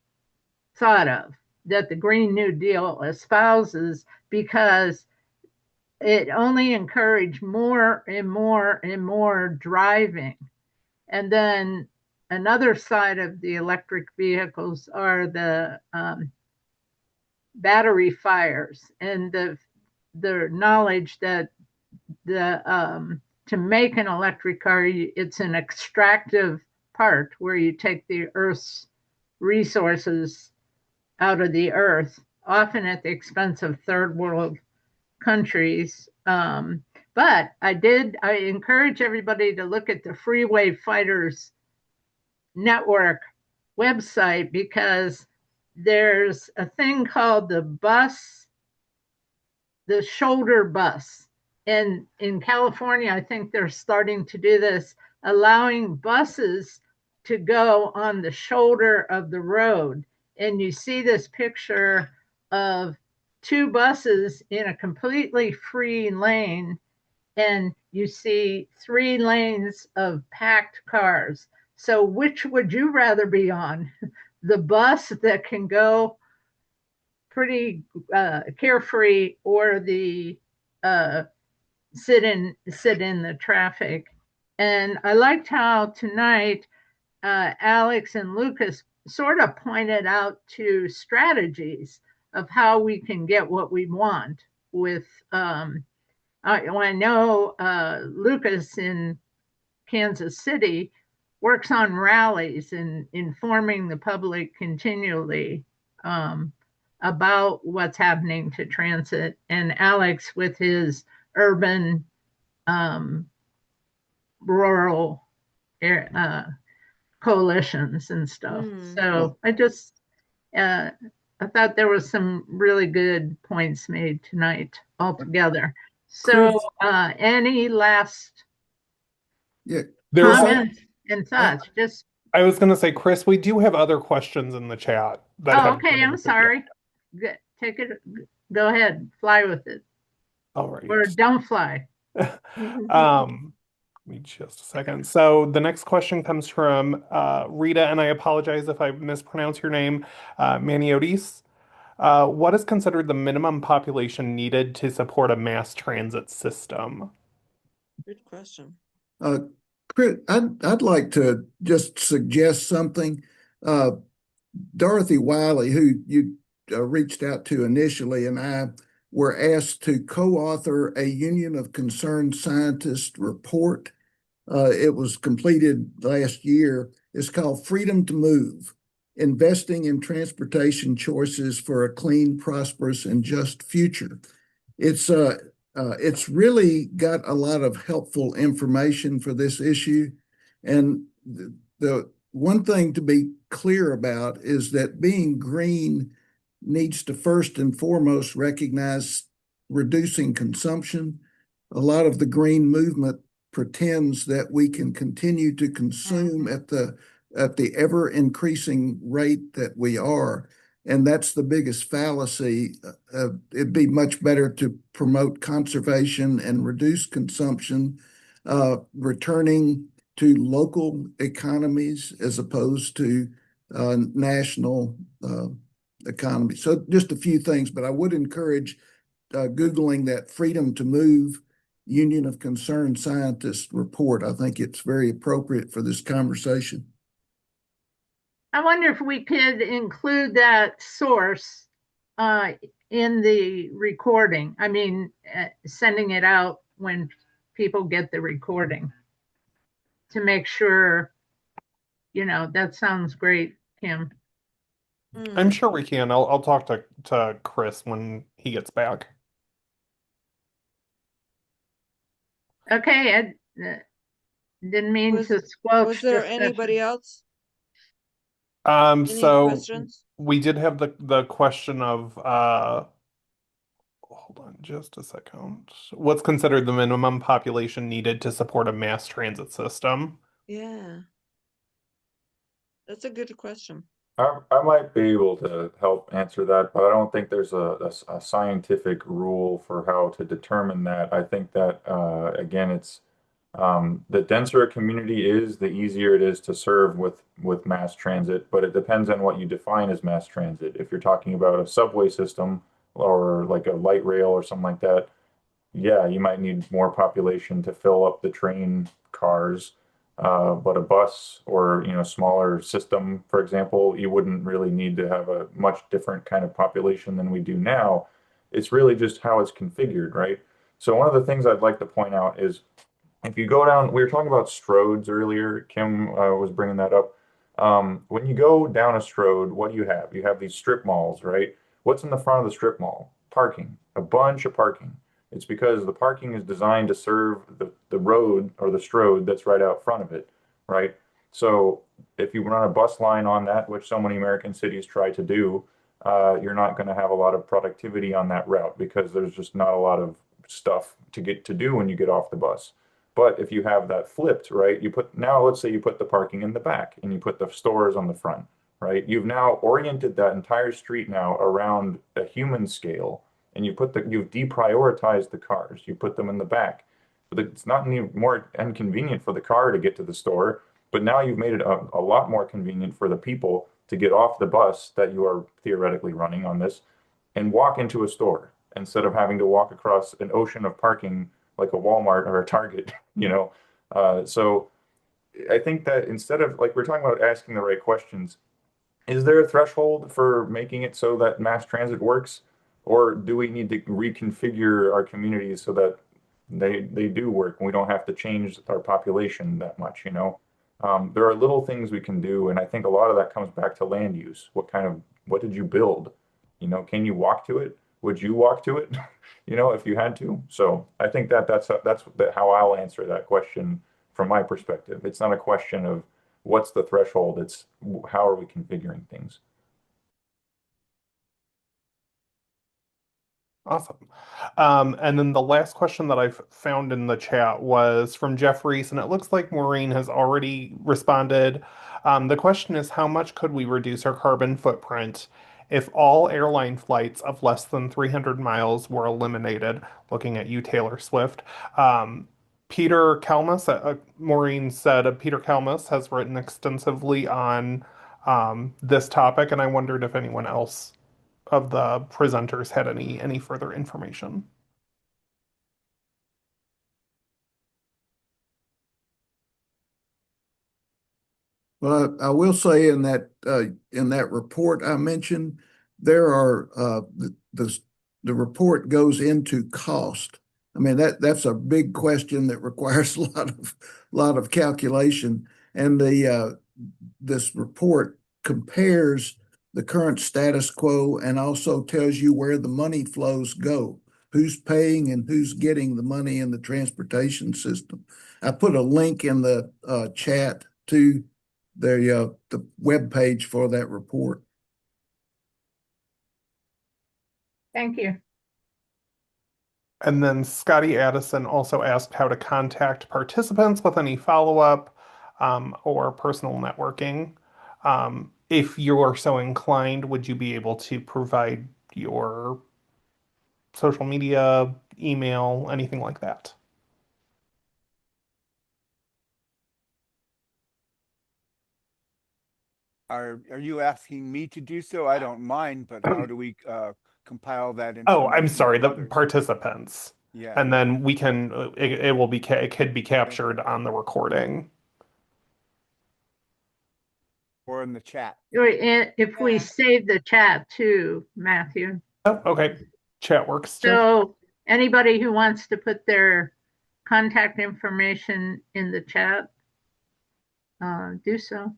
thought of, that the Green New Deal espouses, because it only encouraged more and more and more driving. And then another side of the electric vehicles are the battery fires and the knowledge that to make an electric car, it's an extractive part where you take the Earth's resources out of the earth, often at the expense of third world countries. But I encourage everybody to look at the Freeway Fighters Network website, because there's a thing called the shoulder bus. And in California, I think they're starting to do this, allowing buses to go on the shoulder of the road. And you see this picture of two buses in a completely free lane, and you see 3 lanes of packed cars. So which would you rather be on? The bus that can go pretty carefree, or the sit in the traffic? And I liked how tonight Alex and Lukas sort of pointed out to strategies of how we can get what we want with I know Lukas in Kansas City works on rallies and informing the public continually about what's happening to transit, and Alex with his urban, rural coalitions and stuff. So I thought there was some really good points made tonight altogether. So any last comments and thoughts? Just I was going to say, Chris, we do have other questions in the chat. Okay, I'm sorry. Take it. Go ahead. Fly with it. All right. Or don't fly. Give me just a second. So the next question comes from Rita, and I apologize if I mispronounce your name, Maniotis. What is considered the minimum population needed to support a mass transit system? Good question. Chris, I'd like to just suggest something. Dorothy Wiley, who you reached out to initially, and I were asked to co-author a Union of Concerned Scientists report. It was completed last year. It's called Freedom to Move, Investing in Transportation Choices for a Clean, Prosperous, and Just Future. It's really got a lot of helpful information for this issue. And the one thing to be clear about is that being green needs to first and foremost recognize reducing consumption. A lot of the green movement pretends that we can continue to consume at the ever increasing rate that we are. And that's the biggest fallacy. It'd be much better to promote conservation and reduce consumption, returning to local economies as opposed to national economy. So just a few things, but I would encourage Googling that Freedom to Move Union of Concerned Scientists report. I think it's very appropriate for this conversation. I wonder if we could include that source in the recording. I mean, sending it out when people get the recording to make sure, that sounds great, Kim. I'm sure we can. I'll talk to Chris when he gets back. Okay, I didn't mean to squelch. Was there anybody else? So questions? we did have the question of hold on just a second. What's considered the minimum population needed to support a mass transit system? Yeah. That's a good question. I might be able to help answer that, but I don't think there's a scientific rule for how to determine that. I think that, again, it's the denser a community is, the easier it is to serve with mass transit, but it depends on what you define as mass transit. If you're talking about a subway system or like a light rail or something like that, yeah, you might need more population to fill up the train cars. But a bus or smaller system, for example, you wouldn't really need to have a much different kind of population than we do now. It's really just how it's configured, right? So one of the things I'd like to point out is if you go down, we were talking about stroads earlier. Kim was bringing that up. When you go down a stroad, what do you have? You have these strip malls, right? What's in the front of the strip mall? Parking, a bunch of parking. It's because the parking is designed to serve the road or the stroad that's right out front of it, right? So if you run a bus line on that, which so many American cities try to do, you're not going to have a lot of productivity on that route because there's just not a lot of stuff to get to do when you get off the bus. But if you have that flipped, right, let's say you put the parking in the back and you put the stores on the front, right? You've now oriented that entire street now around a human scale, and you've deprioritized the cars. You put them in the back. But it's not any more inconvenient for the car to get to the store, but now you've made it a lot more convenient for the people to get off the bus that you are theoretically running on this and walk into a store instead of having to walk across an ocean of parking like a Walmart or a Target, So I think that instead of, like, we're talking about asking the right questions, is there a threshold for making it so that mass transit works? Or do we need to reconfigure our communities so that they do work and we don't have to change our population that much, There are little things we can do, and I think a lot of that comes back to land use. What did you build? You know, can you walk to it? Would you walk to it? You know, if you had to. So I think that's how I'll answer that question from my perspective. It's not a question of what's the threshold, it's how are we configuring things. Awesome. And then the last question that I've found in the chat was from Jeff Reese, and it looks like Maureen has already responded. The question is, how much could we reduce our carbon footprint if all airline flights of less than 300 miles were eliminated? Looking at you, Taylor Swift. Peter Kalmus, Maureen said Peter Kalmus has written extensively on this topic, and I wondered if anyone else of the presenters had any further information. Well, I will say in that report I mentioned, there are the report goes into cost. I mean that's a big question that requires a lot of calculation, and this report compares the current status quo and also tells you where the money flows go, who's paying and who's getting the money in the transportation system. I put a link in the chat to the web page for that report. Thank you. And then Scotty Addison also asked how to contact participants with any follow-up or personal networking. If you're so inclined, would you be able to provide your social media, email, anything like that? Are you asking me to do so? I don't mind, but how do we compile that Oh, information I'm sorry, for the others? participants. Yeah. And then we can, it could be captured on the recording. Or in the chat. If we save the chat too, Matthew. Oh, okay. Chat works too. So anybody who wants to put their contact information in the chat, do so.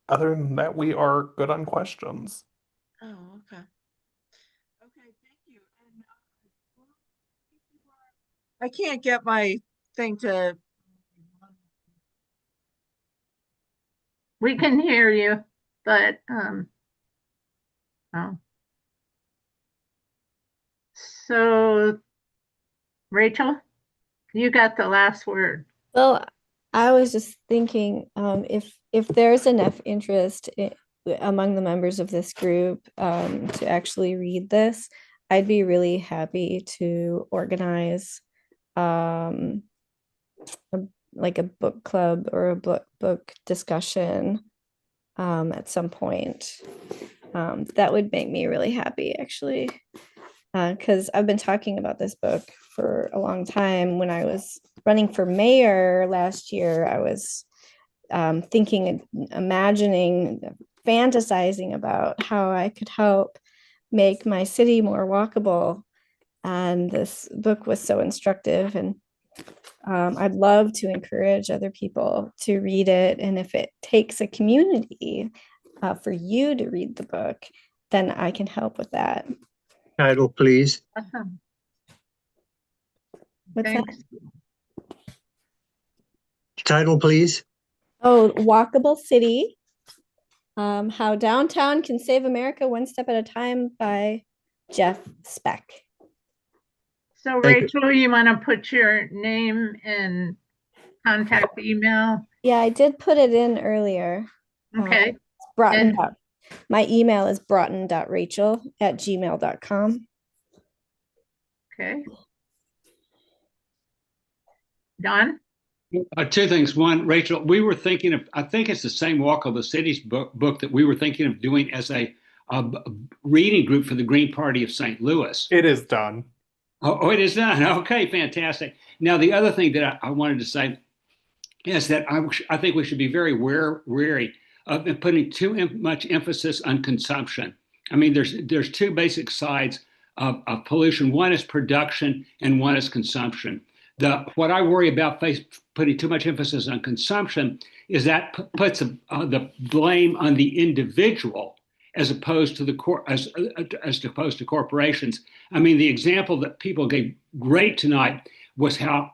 Other than that, we are good on questions. Oh, okay. Okay, thank you. And I can't get my thing to. We can hear you, but oh. So Rachael, you got the last word. Well, I was just thinking, if there's enough interest among the members of this group to actually read this, I'd be really happy to organize like a book club or a book discussion at some point. That would make me really happy, actually, because I've been talking about this book for a long time. When I was running for mayor last year, I was thinking, imagining, fantasizing about how I could help make my city more walkable. And this book was so instructive, and I'd love to encourage other people to read it. And if it takes a community for you to read the book, then I can help with that. Title, please. Awesome. What's Thanks. that? Title, please. Oh, Walkable City. How Downtown Can Save America One Step at a Time by Jeff Speck. So Rachael, you want to put your name and contact email? Yeah, I did put it in earlier. Okay. Braaten. My email is braaten.rachel@gmail.com. Okay. Don? Two things. One, Rachael, we were thinking of, I think it's the same Walk of the Cities book that we were thinking of doing as a reading group for the Green Party of St. Louis. It is done. Oh, it is done. Okay, fantastic. Now, the other thing that I wanted to say is that I think we should be very wary of putting too much emphasis on consumption. I mean, there's two basic sides of pollution. One is production and one is consumption. What I worry about putting too much emphasis on consumption is that puts the blame on the individual as opposed to as opposed to corporations. I mean, the example that people gave great tonight was how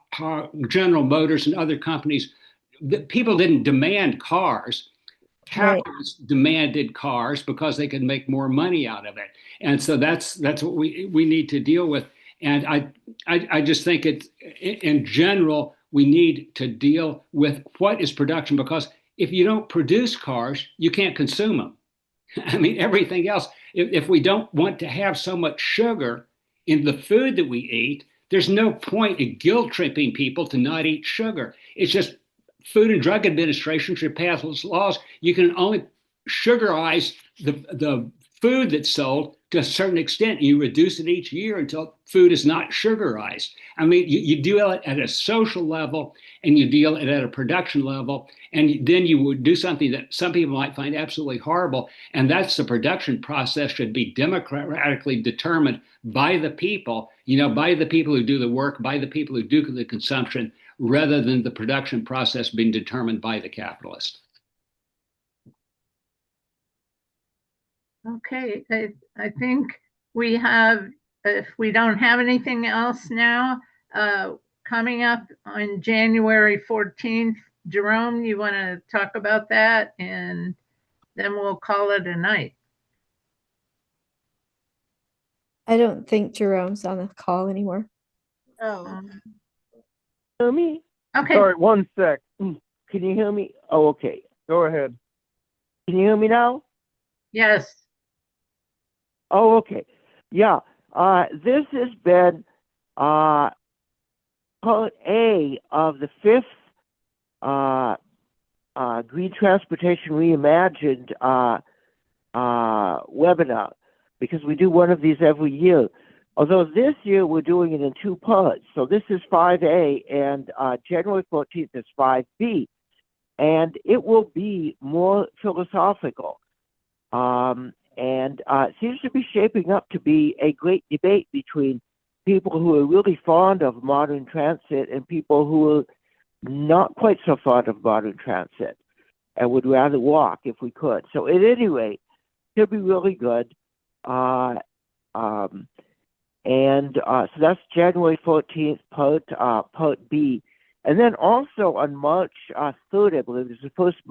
General Motors and other companies, people didn't demand cars. Capitalists demanded cars because they could make more money out of it, and so that's what we need to deal with. And I just think in general we need to deal with what is production, because if you don't produce cars, you can't consume them. I mean, everything else. If we don't want to have so much sugar in the food that we eat, there's no point in guilt tripping people to not eat sugar. It's just Food and Drug Administration should pass laws. You can only sugarize the food that's sold to a certain extent. You reduce it each year until food is not sugarized. I mean, you deal it at a social level and you deal it at a production level, and then you would do something that some people might find absolutely horrible, and that's the production process should be democratically determined by the people, by the people who do the work, by the people who do the consumption, rather than the production process being determined by the capitalist. Okay, I think we have, if we don't have anything else now, coming up on January 14th, Jerome, you want to talk about that, and then we'll call it a night. I don't think Jerome's on the call anymore. Oh. Hear me? Okay. Sorry, one sec. Can you hear me? Oh, okay. Go ahead. Can you hear me now? Yes. Oh, okay. Yeah. This has been part A of the 5th Green Transportation Reimagined webinar, because we do one of these every year. Although this year we're doing it in 2 parts. So this is 5A, and January 14th is 5B. And it will be more philosophical. And it seems to be shaping up to be a great debate between people who are really fond of modern transit and people who are not quite so fond of modern transit and would rather walk if we could. So at any rate, it'll be really good. So that's January 14th, part B. And then also on March 3rd, I believe, is the first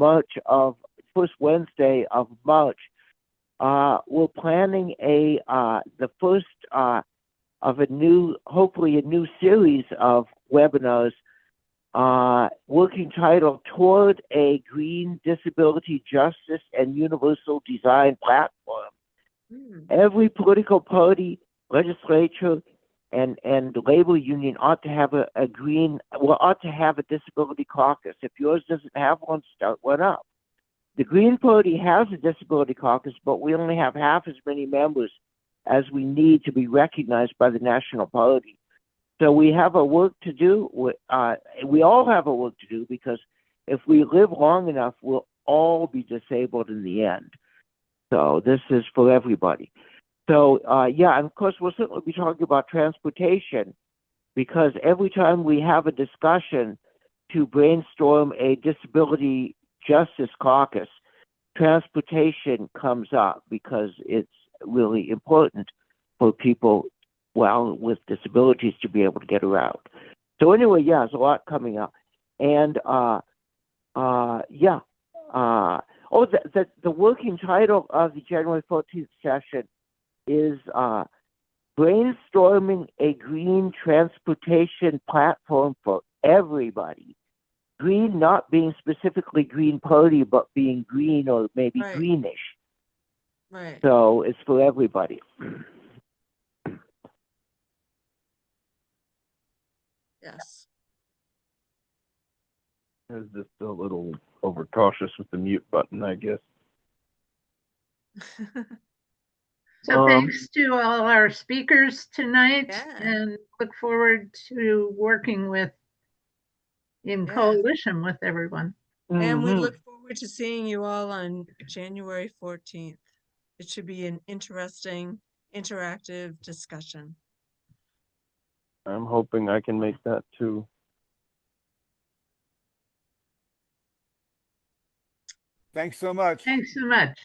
Wednesday of March, we're planning the first of hopefully a new series of webinars, working title Toward a Green Disability Justice and Universal Design Platform. Every political party, legislature, and labor union ought to have ought to have a disability caucus. If yours doesn't have one, start one up. The Green Party has a disability caucus, but we only have half as many members as we need to be recognized by the National Party. So we have a work to do. We all have a work to do, because if we live long enough, we'll all be disabled in the end. So this is for everybody. So, and of course, we'll certainly be talking about transportation, because every time we have a discussion to brainstorm a disability justice caucus, transportation comes up, because it's really important for people, with disabilities to be able to get around. So anyway, there's a lot coming up. And, the working title of the January 14th session is Brainstorming a Green Transportation Platform for Everybody. Green not being specifically Green Party, but being green or maybe greenish. Right. So it's for everybody. Yes. I was just a little overcautious with the mute button, I guess. So thanks to all our speakers tonight, and look forward to working in coalition with everyone. And we look forward to seeing you all on January 14th. It should be an interesting, interactive discussion. I'm hoping I can make that too. Thanks so much. Thanks so much.